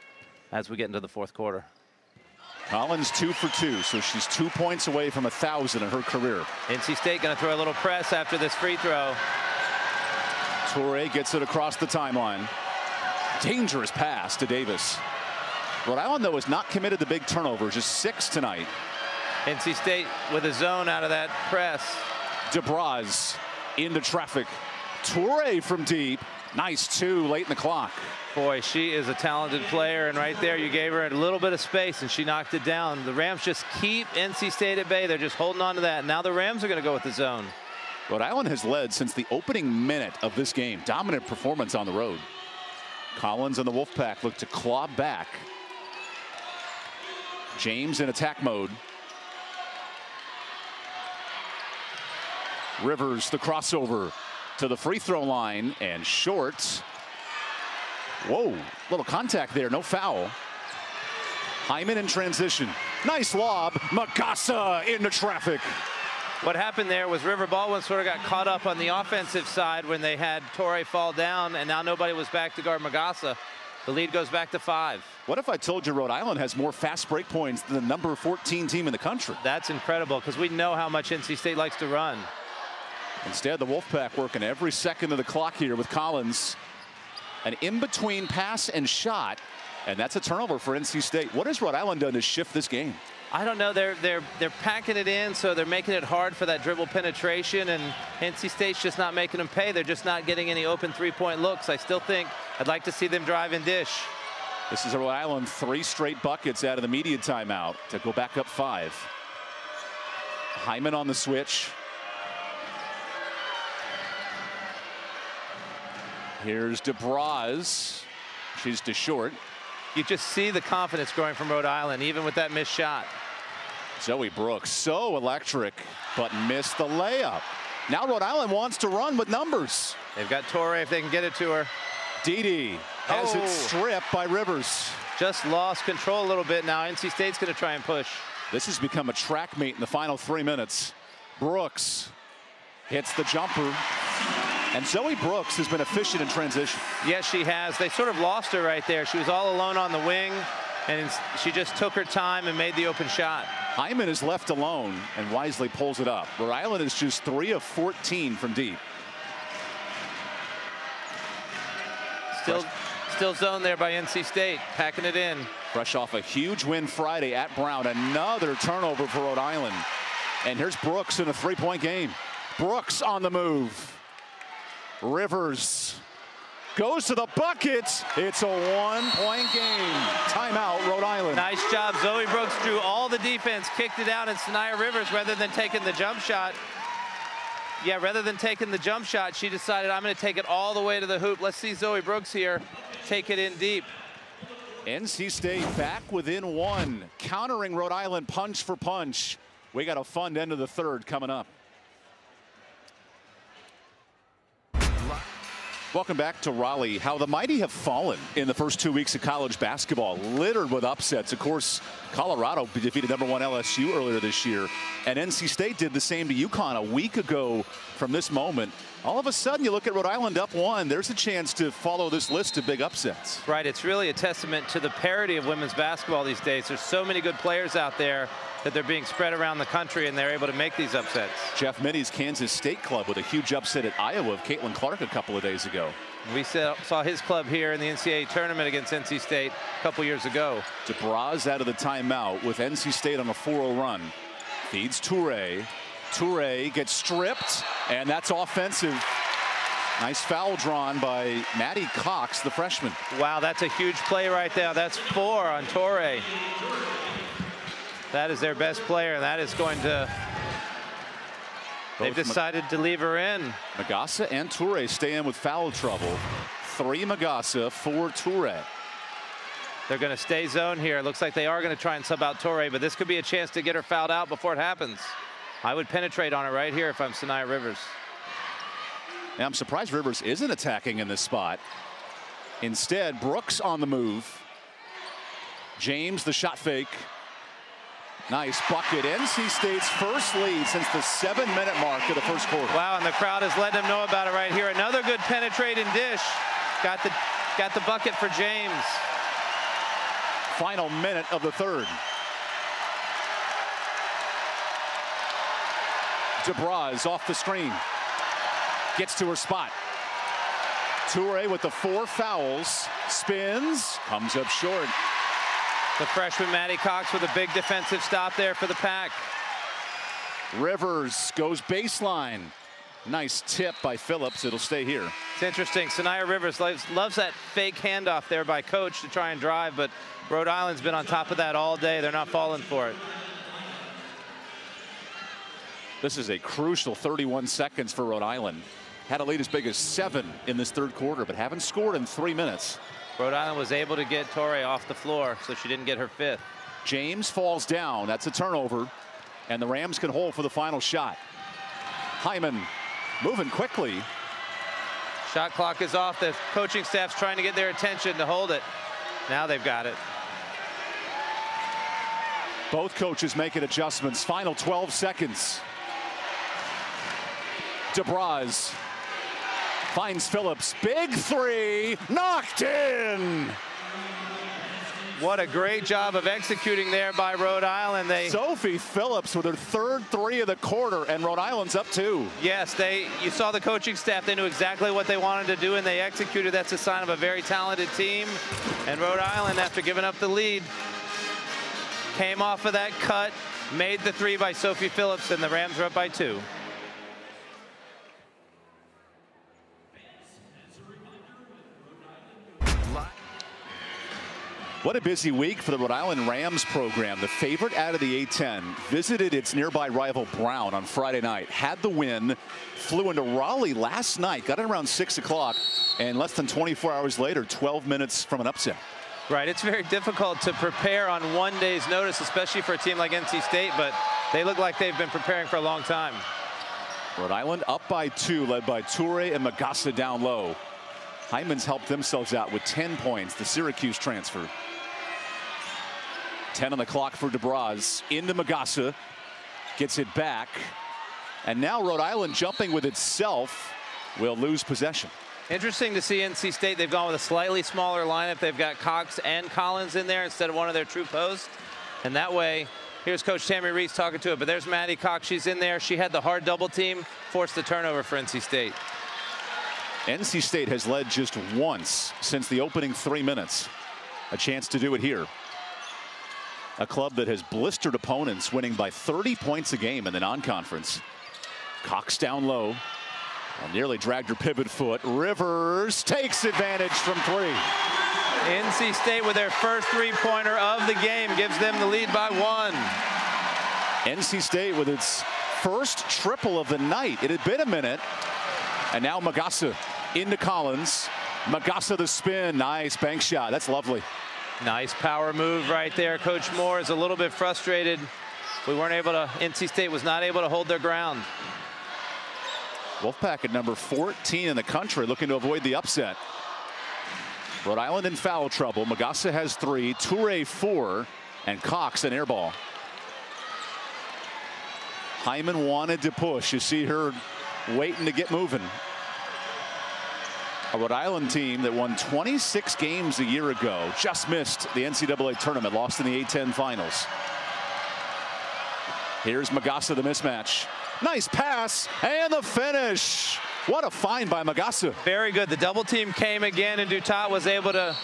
Speaker 2: as we get into the fourth quarter.
Speaker 1: Collins 2 for 2, so she's 2 points away from 1,000 in her career.
Speaker 2: NC State going to throw a little press after this free throw.
Speaker 1: Toure gets it across the timeline. Dangerous pass to Davis. Rhode Island, though, is not committed to big turnovers, just 6 tonight.
Speaker 2: NC State with a zone out of that press.
Speaker 1: DeBraz into traffic. Toure from deep. Nice 2 late in the clock.
Speaker 2: Boy, she is a talented player, and right there you gave her a little bit of space and she knocked it down. The Rams just keep NC State at bay. They're just holding on to that. Now the Rams are going to go with the zone.
Speaker 1: Rhode Island has led since the opening minute of this game. Dominant performance on the road. Collins and the Wolfpack look to claw back. James in attack mode. Rivers the crossover to the free throw line and short. Whoa, little contact there, no foul. Hyman in transition. Nice lob. Magassa into traffic.
Speaker 2: What happened there was River Baldwin sort of got caught up on the offensive side when they had Toure fall down, and now nobody was back to guard Magassa. The lead goes back to 5.
Speaker 1: What if I told you Rhode Island has more fast break points than the number 14 team in the country?
Speaker 2: That's incredible, because we know how much NC State likes to run.
Speaker 1: Instead, the Wolfpack working every second of the clock here with Collins. An in-between pass and shot, and that's a turnover for NC State. What has Rhode Island done to shift this game?
Speaker 2: I don't know. They're packing it in, so they're making it hard for that dribble penetration, and NC State's just not making them pay. They're just not getting any open 3-point looks. I still think I'd like to see them drive and dish.
Speaker 1: This is Rhode Island 3 straight buckets out of the media timeout to go back up 5. Hyman on the switch. Here's DeBraz. She's too short.
Speaker 2: You just see the confidence growing from Rhode Island, even with that missed shot.
Speaker 1: Zoe Brooks, so electric, but missed the layup. Now Rhode Island wants to run with numbers.
Speaker 2: They've got Torrey if they can get it to her.
Speaker 1: Didi has it stripped by Rivers.
Speaker 2: Just lost control a little bit now. NC State's going to try and push.
Speaker 1: This has become a track meet in the final 3 minutes. Brooks hits the jumper. And Zoe Brooks has been efficient in transition.
Speaker 2: Yes, she has. They sort of lost her right there. She was all alone on the wing, and she just took her time and made the open shot.
Speaker 1: Hyman is left alone and wisely pulls it up. Rhode Island is just 3 of 14 from deep.
Speaker 2: Still zone there by NC State, packing it in.
Speaker 1: Fresh off a huge win Friday at Brown. Another turnover for Rhode Island. And here's Brooks in a 3-point game. Brooks on the move. Rivers goes to the bucket. It's a 1-point game. Timeout, Rhode Island.
Speaker 2: Nice job. Zoe Brooks drew all the defense, kicked it out, and Sanaya Rivers, rather than taking the jump shot, she decided, I'm going to take it all the way to the hoop. Let's see Zoe Brooks here take it in deep.
Speaker 1: NC State back within 1, countering Rhode Island punch for punch. We got a fun end of the third coming up. Welcome back to Raleigh. How the mighty have fallen in the first 2 weeks of college basketball, littered with upsets. Of course, Colorado defeated #1 LSU earlier this year, and NC State did the same to UConn a week ago from this moment. All of a sudden, you look at Rhode Island up 1. There's a chance to follow this list of big upsets.
Speaker 2: Right. It's really a testament to the parity of women's basketball these days. There's so many good players out there that they're being spread around the country, and they're able to make these upsets.
Speaker 1: Jeff Minnie's Kansas State club with a huge upset at Iowa of Caitlin Clark a couple of days ago.
Speaker 2: We saw his club here in the NCAA tournament against NC State a couple years ago.
Speaker 1: DeBras out of the timeout with NC State on a 4-0 run. Feeds Toure. Toure gets stripped, and that's offensive. Nice foul drawn by Maddie Cox, the freshman.
Speaker 2: Wow, that's a huge play right there. That's 4 on Toure. That is their best player, and that is going to... They've decided to leave her in.
Speaker 1: Magassa and Toure stay in with foul trouble. 3 Magassa, 4 Toure.
Speaker 2: They're going to stay zone here. It looks like they are going to try and sub out Toure, but this could be a chance to get her fouled out before it happens. I would penetrate on her right here if I'm Sanaya Rivers.
Speaker 1: Now, I'm surprised Rivers isn't attacking in this spot. Instead, Brooks on the move. James, the shot fake. Nice bucket. NC State's first lead since the 7-minute mark of the first quarter.
Speaker 2: Wow, and the crowd is letting them know about it right here. Another good penetrating dish. Got the bucket for James.
Speaker 1: Final minute of the third. DeBras off the screen. Gets to her spot. Toure with the 4 fouls. Spins. Comes up short.
Speaker 2: The freshman Maddie Cox with a big defensive stop there for the Pack.
Speaker 1: Rivers goes baseline. Nice tip by Phillips. It'll stay here.
Speaker 2: It's interesting. Sanaya Rivers loves that fake handoff there by Coach to try and drive, but Rhode Island's been on top of that all day. They're not falling for it.
Speaker 1: This is a crucial 31 seconds for Rhode Island. Had a lead as big as 7 in this third quarter, but haven't scored in 3 minutes.
Speaker 2: Rhode Island was able to get Toure off the floor, so she didn't get her 5th.
Speaker 1: James falls down. That's a turnover, and the Rams can hold for the final shot. Hyman moving quickly.
Speaker 2: Shot clock is off. The coaching staff's trying to get their attention to hold it. Now they've got it.
Speaker 1: Both coaches making adjustments. Final 12 seconds. DeBras finds Phillips. Big 3. Knocked in.
Speaker 2: What a great job of executing there by Rhode Island.
Speaker 1: Sophie Phillips with her 3rd 3 of the quarter, and Rhode Island's up 2.
Speaker 2: Yes, you saw the coaching staff. They knew exactly what they wanted to do, and they executed. That's a sign of a very talented team. And Rhode Island, after giving up the lead, came off of that cut, made the 3 by Sophie Phillips, and the Rams are up by 2.
Speaker 1: What a busy week for the Rhode Island Rams program. The favorite out of the A-10 visited its nearby rival Brown on Friday night. Had the win, flew into Raleigh last night, got it around 6 o'clock, and less than 24 hours later, 12 minutes from an upset.
Speaker 2: Right, it's very difficult to prepare on one day's notice, especially for a team like NC State, but they look like they've been preparing for a long time.
Speaker 1: Rhode Island up by 2, led by Toure and Magassa down low. Hyman's helped themselves out with 10 points, the Syracuse transfer. 10 on the clock for DeBraz. Into Magassa. Gets it back. And now Rhode Island jumping with itself will lose possession.
Speaker 2: Interesting to see NC State. They've gone with a slightly smaller lineup. They've got Cox and Collins in there instead of one of their true posts. And that way, here's Coach Tammy Reese talking to it. But there's Maddie Cox. She's in there. She had the hard double team, forced the turnover for NC State.
Speaker 1: NC State has led just once since the opening 3 minutes. A chance to do it here. A club that has blistered opponents, winning by 30 points a game in the non-conference. Cox down low. And nearly dragged her pivot foot. Rivers takes advantage from 3.
Speaker 2: NC State with their first three-pointer of the game gives them the lead by 1.
Speaker 1: NC State with its first triple of the night. It had been a minute. And now Magassa into Collins. Magassa the spin. Nice bank shot. That's lovely.
Speaker 2: Nice power move right there. Coach Moore is a little bit frustrated. NC State was not able to hold their ground.
Speaker 1: Wolfpack at number 14 in the country, looking to avoid the upset. Rhode Island in foul trouble. Magassa has 3, Toure 4, and Cox an air ball. Hyman wanted to push. You see her waiting to get moving. A Rhode Island team that won 26 games a year ago, just missed the NCAA tournament, lost in the A-10 finals. Here's Magassa, the mismatch. Nice pass and the finish. What a find by Magassa.
Speaker 2: Very good. The double team came again, and Dutat was able to.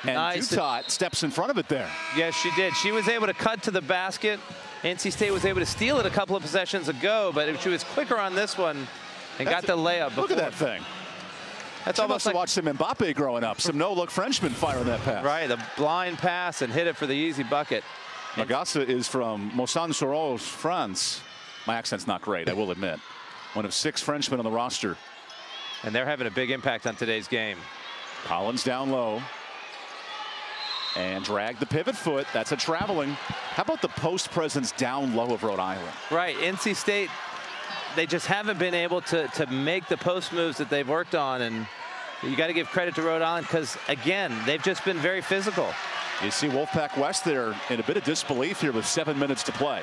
Speaker 1: And nice. Dutat steps in front of it there.
Speaker 2: Yes, she did. She was able to cut to the basket. NC State was able to steal it a couple of possessions ago, but she was quicker on this one and got the layup before.
Speaker 1: Look at that thing. That's almost like watched some Mbappe growing up. Some no-look Frenchman firing that pass.
Speaker 2: Right, the blind pass and hit it for the easy bucket.
Speaker 1: Magassa is from Moussan-sur-Oise, France. My accent's not great, I will admit. One of 6 Frenchmen on the roster.
Speaker 2: And they're having a big impact on today's game.
Speaker 1: Collins down low. And drag the pivot foot. That's a traveling. How about the post presence down low of Rhode Island?
Speaker 2: Right, NC State, they just haven't been able to make the post moves that they've worked on. And you got to give credit to Rhode Island because, again, they've just been very physical.
Speaker 1: You see Wolfpack West there in a bit of disbelief here with 7 minutes to play.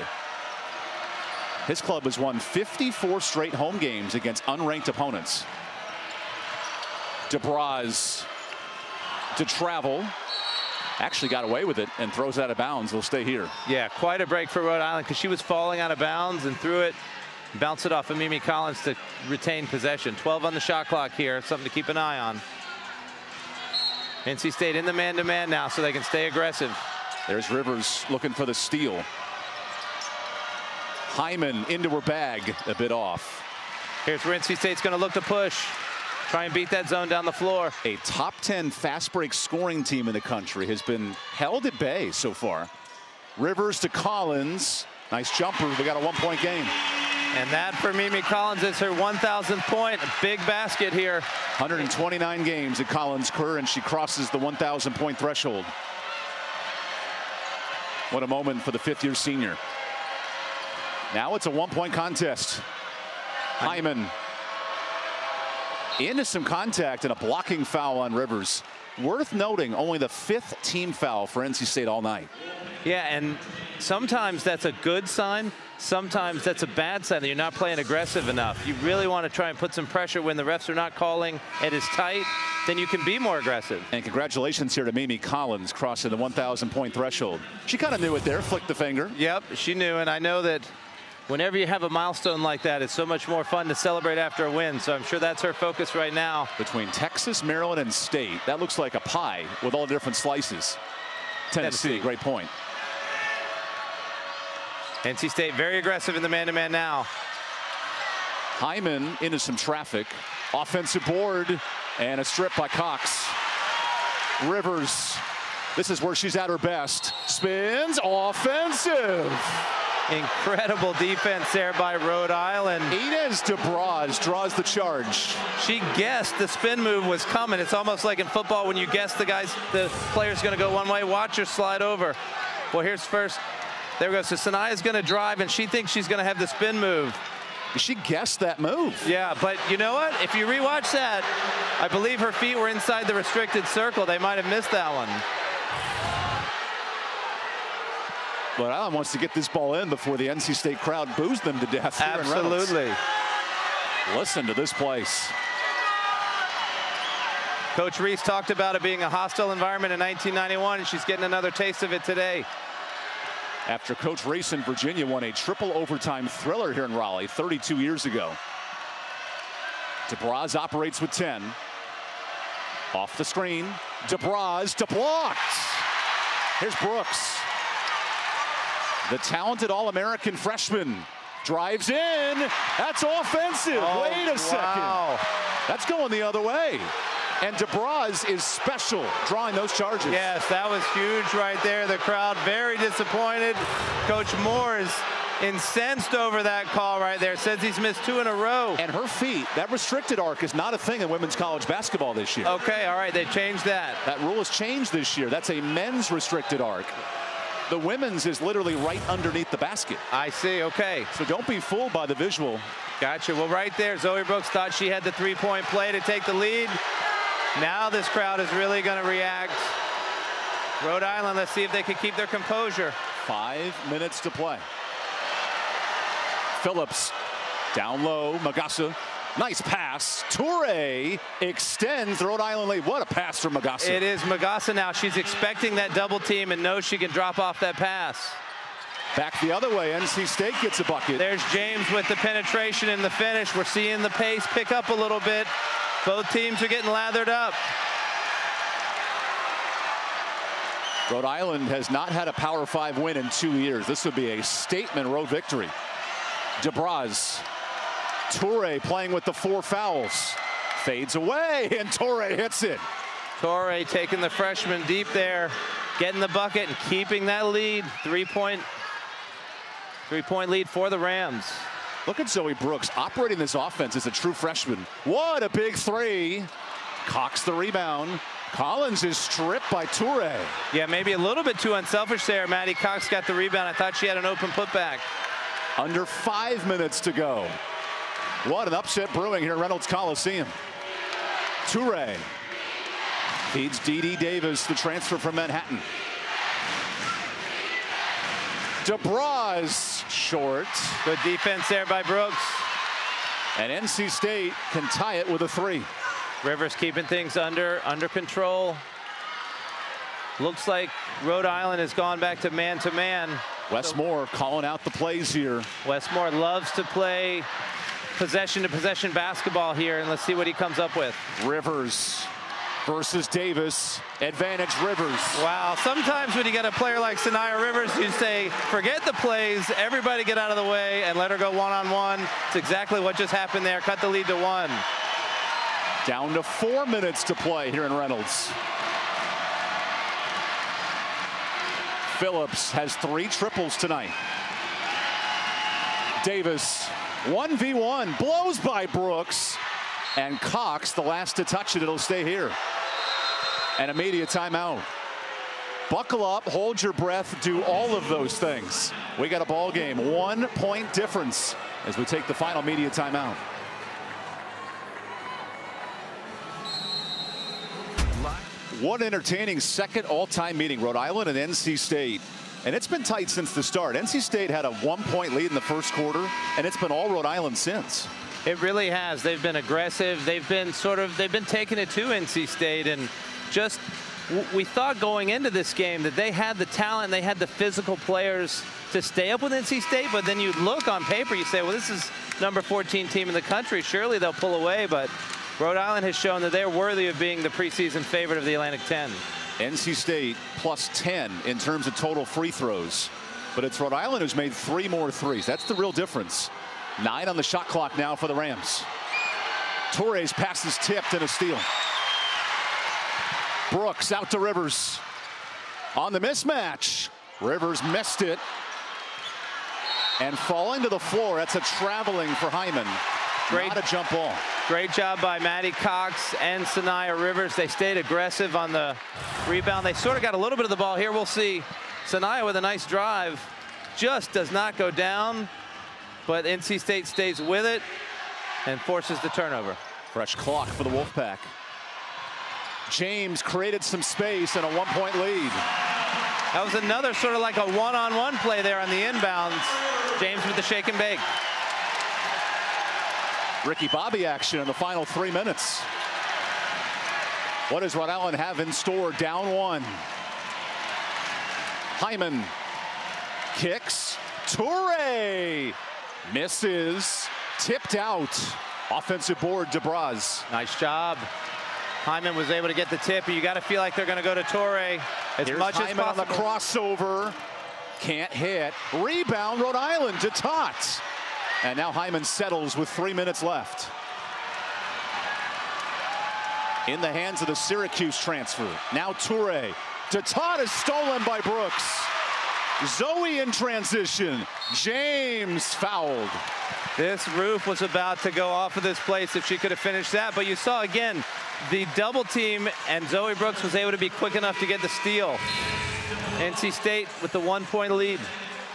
Speaker 1: His club has won 54 straight home games against unranked opponents. DeBraz to travel. Actually got away with it and throws out of bounds. He'll stay here.
Speaker 2: Yeah, quite a break for Rhode Island because she was falling out of bounds and threw it, bounced it off of Mimi Collins to retain possession. 12 on the shot clock here. Something to keep an eye on. NC State in the man-to-man now so they can stay aggressive.
Speaker 1: There's Rivers looking for the steal. Hyman into her bag, a bit off.
Speaker 2: Here's where NC State's going to look to push. Try and beat that zone down the floor.
Speaker 1: A top 10 fast break scoring team in the country has been held at bay so far. Rivers to Collins. Nice jumper. We got a 1-point game.
Speaker 2: And that for Mimi Collins is her 1,000th point. A big basket here.
Speaker 1: 129 games at Collins career, and she crosses the 1,000 point threshold. What a moment for the 5th-year senior. Now it's a 1-point contest. Hyman into some contact and a blocking foul on Rivers. Worth noting, only the 5th team foul for NC State all night.
Speaker 2: Yeah, and sometimes that's a good sign. Sometimes that's a bad sign that you're not playing aggressive enough. You really want to try and put some pressure when the refs are not calling. It is tight. Then you can be more aggressive.
Speaker 1: And congratulations here to Mimi Collins crossing the 1,000 point threshold. She kind of knew it there, flicked the finger.
Speaker 2: Yep, she knew, and I know that whenever you have a milestone like that, it's so much more fun to celebrate after a win. So I'm sure that's her focus right now.
Speaker 1: Between Texas, Maryland, and State, that looks like a pie with all the different slices. Tennessee, great point.
Speaker 2: NC State very aggressive in the man-to-man now.
Speaker 1: Hyman into some traffic. Offensive board and a strip by Cox. Rivers, this is where she's at her best. Spins, offensive.
Speaker 2: Incredible defense there by Rhode Island.
Speaker 1: Inez DeBraz draws the charge.
Speaker 2: She guessed the spin move was coming. It's almost like in football when you guess the player's going to go one way. Watch her slide over. Well, here's first. There we go. So Sanaya's going to drive, and she thinks she's going to have the spin move.
Speaker 1: She guessed that move.
Speaker 2: Yeah, but you know what? If you rewatch that, I believe her feet were inside the restricted circle. They might have missed that one.
Speaker 1: But Allen wants to get this ball in before the NC State crowd boos them to death.
Speaker 2: Absolutely.
Speaker 1: Listen to this place.
Speaker 2: Coach Reese talked about it being a hostile environment in 1991, and she's getting another taste of it today.
Speaker 1: After Coach Reese in Virginia won a triple overtime thriller here in Raleigh 32 years ago. DeBraz operates with 10. Off the screen. DeBraz to blocked. Here's Brooks. The talented All-American freshman drives in. That's offensive.
Speaker 2: Oh,
Speaker 1: wait a second.
Speaker 2: Wow.
Speaker 1: That's going the other way. And DeBraz is special drawing those charges.
Speaker 2: Yes, that was huge right there. The crowd very disappointed. Coach Moore is incensed over that call right there. Says he's missed 2 in a row.
Speaker 1: And her feet, that restricted arc is not a thing in women's college basketball this year.
Speaker 2: Okay, all right, they changed that.
Speaker 1: That rule has changed this year. That's a men's restricted arc. The women's is literally right underneath the basket.
Speaker 2: I see, okay.
Speaker 1: So don't be fooled by the visual.
Speaker 2: Gotcha. Well, right there, Zoe Brooks thought she had the three-point play to take the lead. Now this crowd is really going to react. Rhode Island, let's see if they can keep their composure.
Speaker 1: 5 minutes to play. Phillips down low. Magassa. Nice pass. Toure extends the Rhode Island lead. What a pass from Magassa.
Speaker 2: It is Magassa now. She's expecting that double team and knows she can drop off that pass.
Speaker 1: Back the other way. NC State gets a bucket.
Speaker 2: There's James with the penetration and the finish. We're seeing the pace pick up a little bit. Both teams are getting lathered up.
Speaker 1: Rhode Island has not had a Power 5 win in 2 years. This would be a statement road victory. DeBraz. Toure playing with the 4 fouls. Fades away, and Toure hits it.
Speaker 2: Toure taking the freshman deep there, getting the bucket and keeping that lead. Three-point lead for the Rams.
Speaker 1: Look at Zoe Brooks operating this offense as a true freshman. What a big three. Cox the rebound. Collins is stripped by Toure.
Speaker 2: Yeah, maybe a little bit too unselfish there. Maddie Cox got the rebound. I thought she had an open putback.
Speaker 1: Under 5 minutes to go. What an upset brewing here at Reynolds Coliseum. Toure feeds Dee Davis, the transfer from Manhattan. DeBraz short.
Speaker 2: Good defense there by Brooks.
Speaker 1: And NC State can tie it with a 3.
Speaker 2: Rivers keeping things under control. Looks like Rhode Island has gone back to man-to-man.
Speaker 1: Wes Moore calling out the plays here.
Speaker 2: Wes Moore loves to play possession-to-possession basketball here, and let's see what he comes up with.
Speaker 1: Rivers versus Davis. Advantage Rivers.
Speaker 2: Wow, sometimes when you get a player like Sanaya Rivers, you say, forget the plays, everybody get out of the way and let her go one-on-one. It's exactly what just happened there. Cut the lead to 1.
Speaker 1: Down to 4 minutes to play here in Reynolds. Phillips has 3 triples tonight. Davis, 1v1, blows by Brooks. And Cox, the last to touch it, it'll stay here. An immediate timeout. Buckle up, hold your breath, do all of those things. We got a ball game, 1 point difference as we take the final media timeout. What an entertaining second all-time meeting, Rhode Island and NC State. And it's been tight since the start. NC State had a 1-point lead in the first quarter, and it's been all Rhode Island since.
Speaker 2: It really has. They've been aggressive. They've been taking it to NC State, and just we thought going into this game that they had the talent, they had the physical players to stay up with NC State, but then you look on paper, you say, well, this is number 14 team in the country. Surely they'll pull away, but Rhode Island has shown that they're worthy of being the preseason favorite of the Atlantic 10.
Speaker 1: NC State plus 10 in terms of total free throws, but it's Rhode Island who's made 3 more threes. That's the real difference. 9 on the shot clock now for the Rams. Toure's pass is tipped and a steal. Brooks out to Rivers. On the mismatch. Rivers missed it. and falling to the floor. That's a traveling for Hyman. Not a jump ball.
Speaker 2: Great job by Maddie Cox and Sanaya Rivers. They stayed aggressive on the rebound. They sort of got a little bit of the ball here. We'll see. Sanaya with a nice drive. Just does not go down, but NC State stays with it and forces the turnover.
Speaker 1: Fresh clock for the Wolfpack. James created some space and a 1-point lead.
Speaker 2: That was another sort of like a one-on-one play there on the inbounds. James with the shake and bake.
Speaker 1: Ricky Bobby action in the final 3 minutes. What does Rhode Island have in store? Down 1. Hyman kicks. Toure misses. Tipped out. Offensive board, DeBraz.
Speaker 2: Nice job. Hyman was able to get the tip. You got to feel like they're going to go to Toure as
Speaker 1: Here's
Speaker 2: much
Speaker 1: Hyman
Speaker 2: as possible.
Speaker 1: on the crossover. Can't hit. Rebound, Rhode Island to Tot. And now Hyman settles with 3 minutes left. In the hands of the Syracuse transfer. Now Toure. Tot is stolen by Brooks. Zoe in transition. James fouled.
Speaker 2: This roof was about to go off of this place if she could have finished that. But you saw again the double team, and Zoe Brooks was able to be quick enough to get the steal. NC State with the 1-point lead.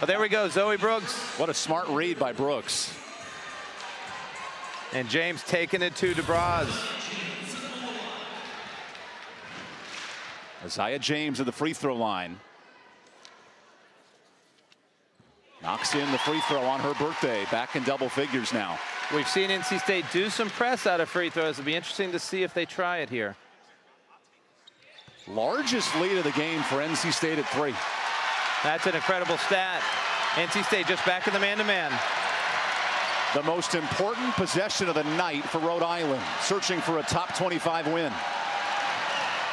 Speaker 2: Oh, there we go, Zoe Brooks.
Speaker 1: What a smart read by Brooks.
Speaker 2: And James taking it to DeBraz.
Speaker 1: Isaiah James at the free throw line. Knocks in the free throw on her birthday. Back in double figures now.
Speaker 2: We've seen NC State do some press out of free throws. It'll be interesting to see if they try it here.
Speaker 1: Largest lead of the game for NC State at 3.
Speaker 2: That's an incredible stat. NC State just back in the man-to-man.
Speaker 1: The most important possession of the night for Rhode Island. Searching for a top 25 win.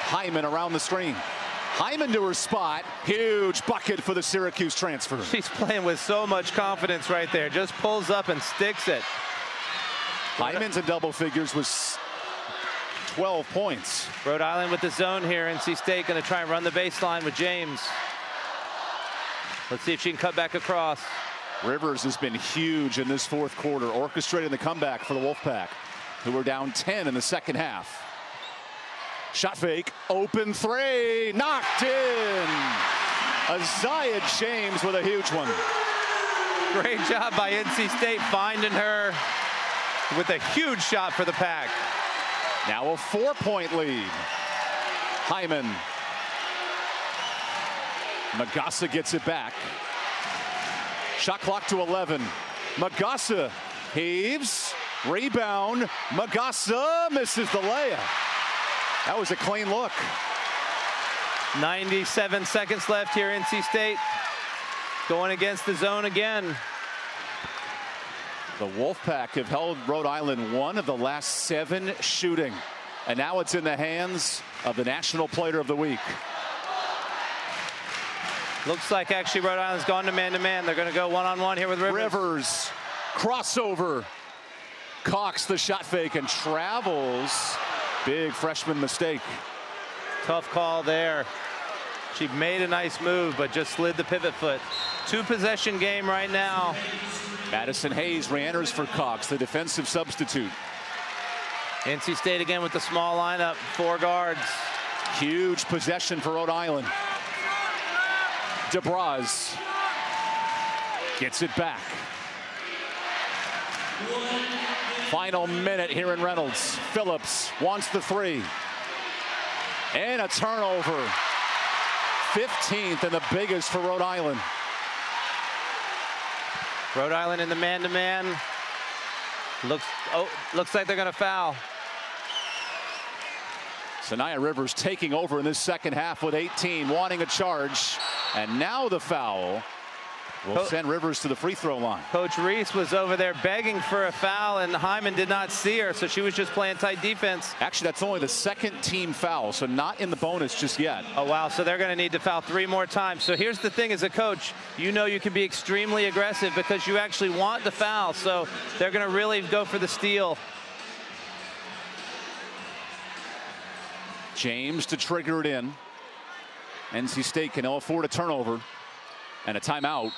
Speaker 1: Hyman around the screen. Hyman to her spot. Huge bucket for the Syracuse transfer.
Speaker 2: She's playing with so much confidence right there. Just pulls up and sticks it.
Speaker 1: Hyman's in double figures with 12 points.
Speaker 2: Rhode Island with the zone here. NC State going to try and run the baseline with James. Let's see if she can cut back across.
Speaker 1: Rivers has been huge in this fourth quarter, orchestrating the comeback for the Wolfpack, who were down 10 in the second half. Shot fake, open three, knocked in. Isaiah James with a huge one.
Speaker 2: Great job by NC State finding her with a huge shot for the Pack.
Speaker 1: Now a 4-point lead. Hyman. Magassa gets it back. Shot clock to 11. Magassa heaves, rebound. Magassa misses the layup. That was a clean look.
Speaker 2: 97 seconds left here, NC State. Going against the zone again.
Speaker 1: The Wolfpack have held Rhode Island one of the last 7 shooting. And now it's in the hands of the National Player of the Week.
Speaker 2: Looks like actually Rhode Island's gone to man-to-man. They're going to go one-on-one here with Rivers.
Speaker 1: Rivers, crossover. Cox the shot fake and travels. Big freshman mistake.
Speaker 2: Tough call there. She made a nice move, but just slid the pivot foot. 2-possession game right now.
Speaker 1: Madison Hayes re-enters for Cox, the defensive substitute.
Speaker 2: NC State again with the small lineup, 4 guards.
Speaker 1: Huge possession for Rhode Island. DeBraz gets it back. Final minute here in Reynolds. Phillips wants the 3. And a turnover. 15th and the biggest for Rhode Island.
Speaker 2: Rhode Island in the man-to-man. Looks like they're going to foul.
Speaker 1: Sanaya Rivers taking over in this second half with 18, wanting a charge. And now the foul will send Rivers to the free throw line.
Speaker 2: Coach Reese was over there begging for a foul, and Hyman did not see her, so she was just playing tight defense.
Speaker 1: Actually, that's only the second team foul, so not in the bonus just yet.
Speaker 2: Oh, wow, so they're going to need to foul 3 more times. So here's the thing, as a coach, you know you can be extremely aggressive because you actually want the foul, so they're going to really go for the steal.
Speaker 1: James to trigger it in. NC State can afford a turnover and a timeout.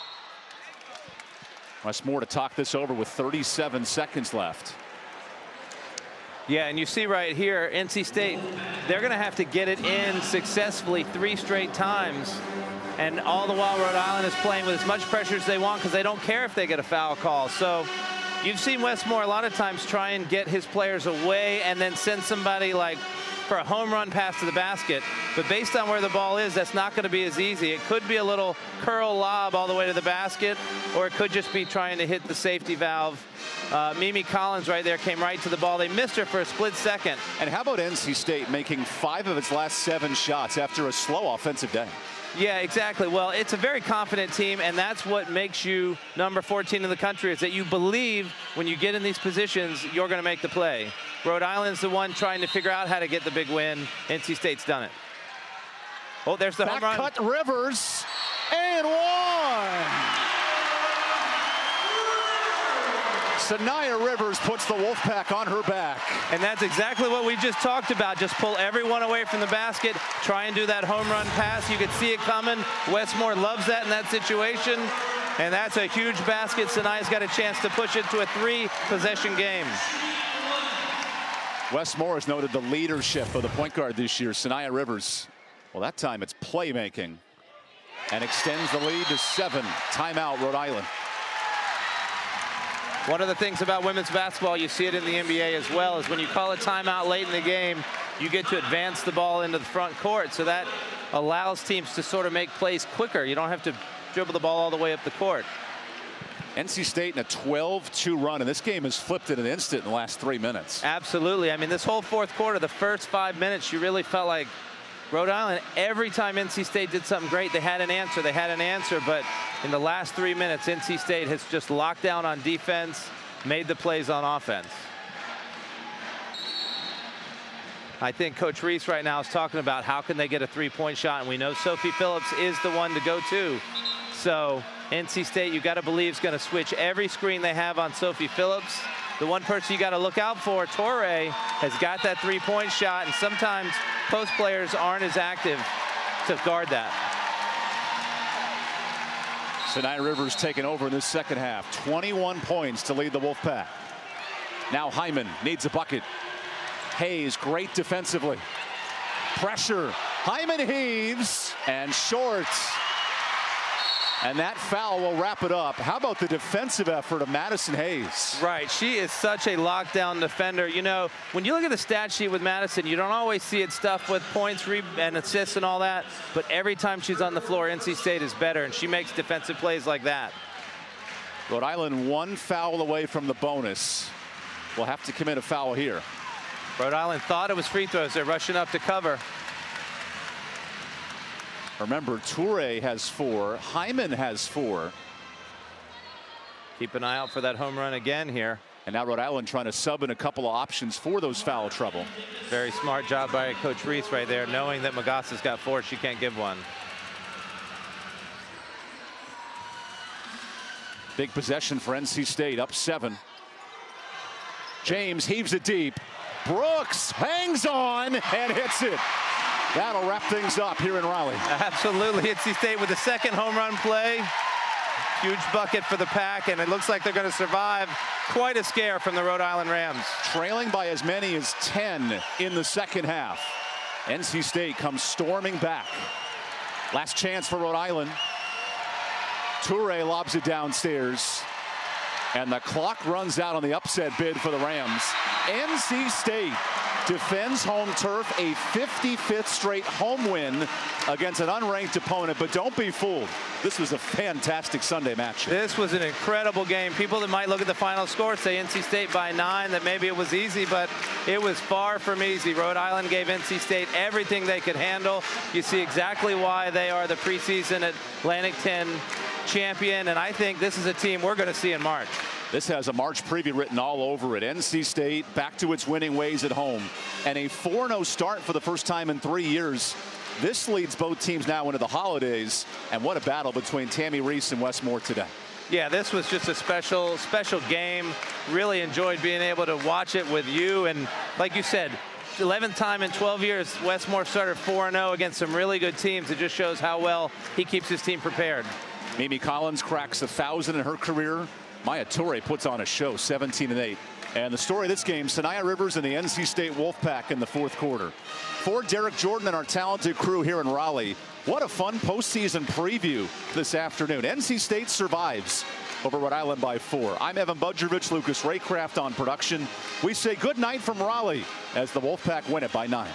Speaker 1: Westmore to talk this over with 37 seconds left.
Speaker 2: Yeah, and you see right here, NC State, they're going to have to get it in successfully 3 straight times. And all the while, Rhode Island is playing with as much pressure as they want because they don't care if they get a foul call. So you've seen Westmore a lot of times try and get his players away and then send somebody like for a home run pass to the basket. But based on where the ball is, that's not going to be as easy. It could be a little curl lob all the way to the basket, or it could just be trying to hit the safety valve. Mimi Collins right there came right to the ball. They missed her for a split second.
Speaker 1: And how about NC State making 5 of its last 7 shots after a slow offensive day?
Speaker 2: Yeah, exactly. Well, it's a very confident team, and that's what makes you number 14 in the country, is that you believe when you get in these positions, you're going to make the play. Rhode Island's the one trying to figure out how to get the big win. NC State's done it. Oh, there's the home run.
Speaker 1: Cut Rivers, and 1. Sanaya Rivers puts the Wolfpack on her back.
Speaker 2: And that's exactly what we just talked about. Just pull everyone away from the basket, try and do that home run pass. You could see it coming. Westmore loves that in that situation. And that's a huge basket. Sanaya's got a chance to push it to a 3-possession game.
Speaker 1: Westmore has noted the leadership of the point guard this year, Sanaya Rivers. Well, that time it's playmaking and extends the lead to 7. Timeout, Rhode Island.
Speaker 2: One of the things about women's basketball, you see it in the NBA as well, is when you call a timeout late in the game, you get to advance the ball into the front court. So that allows teams to sort of make plays quicker. You don't have to dribble the ball all the way up the court.
Speaker 1: NC State in a 12-2 run, and this game has flipped in an instant in the last 3 minutes.
Speaker 2: Absolutely. I mean, this whole fourth quarter, the first 5 minutes, you really felt like Rhode Island, every time NC State did something great, they had an answer. They had an answer, but in the last 3 minutes, NC State has just locked down on defense, made the plays on offense. I think Coach Reese right now is talking about how can they get a 3-point shot, and we know Sophie Phillips is the one to go to. So NC State, you got to believe, is going to switch every screen they have on Sophie Phillips. The one person you got to look out for, Torre, has got that 3-point shot, and sometimes post players aren't as active to guard that.
Speaker 1: Sanaya Rivers taking over in this second half. 21 points to lead the Wolfpack. Now Hyman needs a bucket. Hayes, great defensively. Pressure. Hyman heaves and short. And that foul will wrap it up. How about the defensive effort of Madison Hayes?
Speaker 2: Right, she is such a lockdown defender. You know, when you look at the stat sheet with Madison, you don't always see it stuff with points and assists and all that. But every time she's on the floor, NC State is better, and she makes defensive plays like that.
Speaker 1: Rhode Island 1 foul away from the bonus. Will have to commit a foul here.
Speaker 2: Rhode Island thought it was free throws. They're rushing up to cover.
Speaker 1: Remember, Toure has 4. Hyman has 4.
Speaker 2: Keep an eye out for that home run again here.
Speaker 1: And now Rhode Island trying to sub in a couple of options for those foul trouble.
Speaker 2: Very smart job by Coach Reese right there, knowing that Magasa's got 4, she can't give one.
Speaker 1: Big possession for NC State, up 7. James heaves it deep. Brooks hangs on and hits it. That'll wrap things up here in Raleigh.
Speaker 2: Absolutely. NC State with the second home run play. Huge bucket for the Pack, and it looks like they're going to survive quite a scare from the Rhode Island Rams.
Speaker 1: Trailing by as many as 10 in the second half. NC State comes storming back. Last chance for Rhode Island. Toure lobs it downstairs. And the clock runs out on the upset bid for the Rams. NC State defends home turf, a 55th straight home win against an unranked opponent. But don't be fooled. This was a fantastic Sunday match.
Speaker 2: This was an incredible game. People that might look at the final score say NC State by 9, that maybe it was easy, but it was far from easy. Rhode Island gave NC State everything they could handle. You see exactly why they are the preseason Atlantic 10 champion, and I think this is a team we're going to see in March.
Speaker 1: This has a March preview written all over it. NC State back to its winning ways at home, and a 4-0 start for the first time in 3 years. This leads both teams now into the holidays, and what a battle between Tammy Reese and Westmore today.
Speaker 2: Yeah, this was just a special game. Really enjoyed being able to watch it with you, and like you said, 11th time in 12 years, Westmore started 4-0 against some really good teams. It just shows how well he keeps his team prepared.
Speaker 1: Mimi Collins cracks 1,000 in her career. Maya Torre puts on a show, 17-8. And the story of this game, Sanaya Rivers and the NC State Wolfpack in the fourth quarter. For Derek Jordan and our talented crew here in Raleigh, what a fun postseason preview this afternoon. NC State survives over Rhode Island by 4. I'm Evan Budrovich, Lucas Raycraft on production. We say good night from Raleigh as the Wolfpack win it by 9.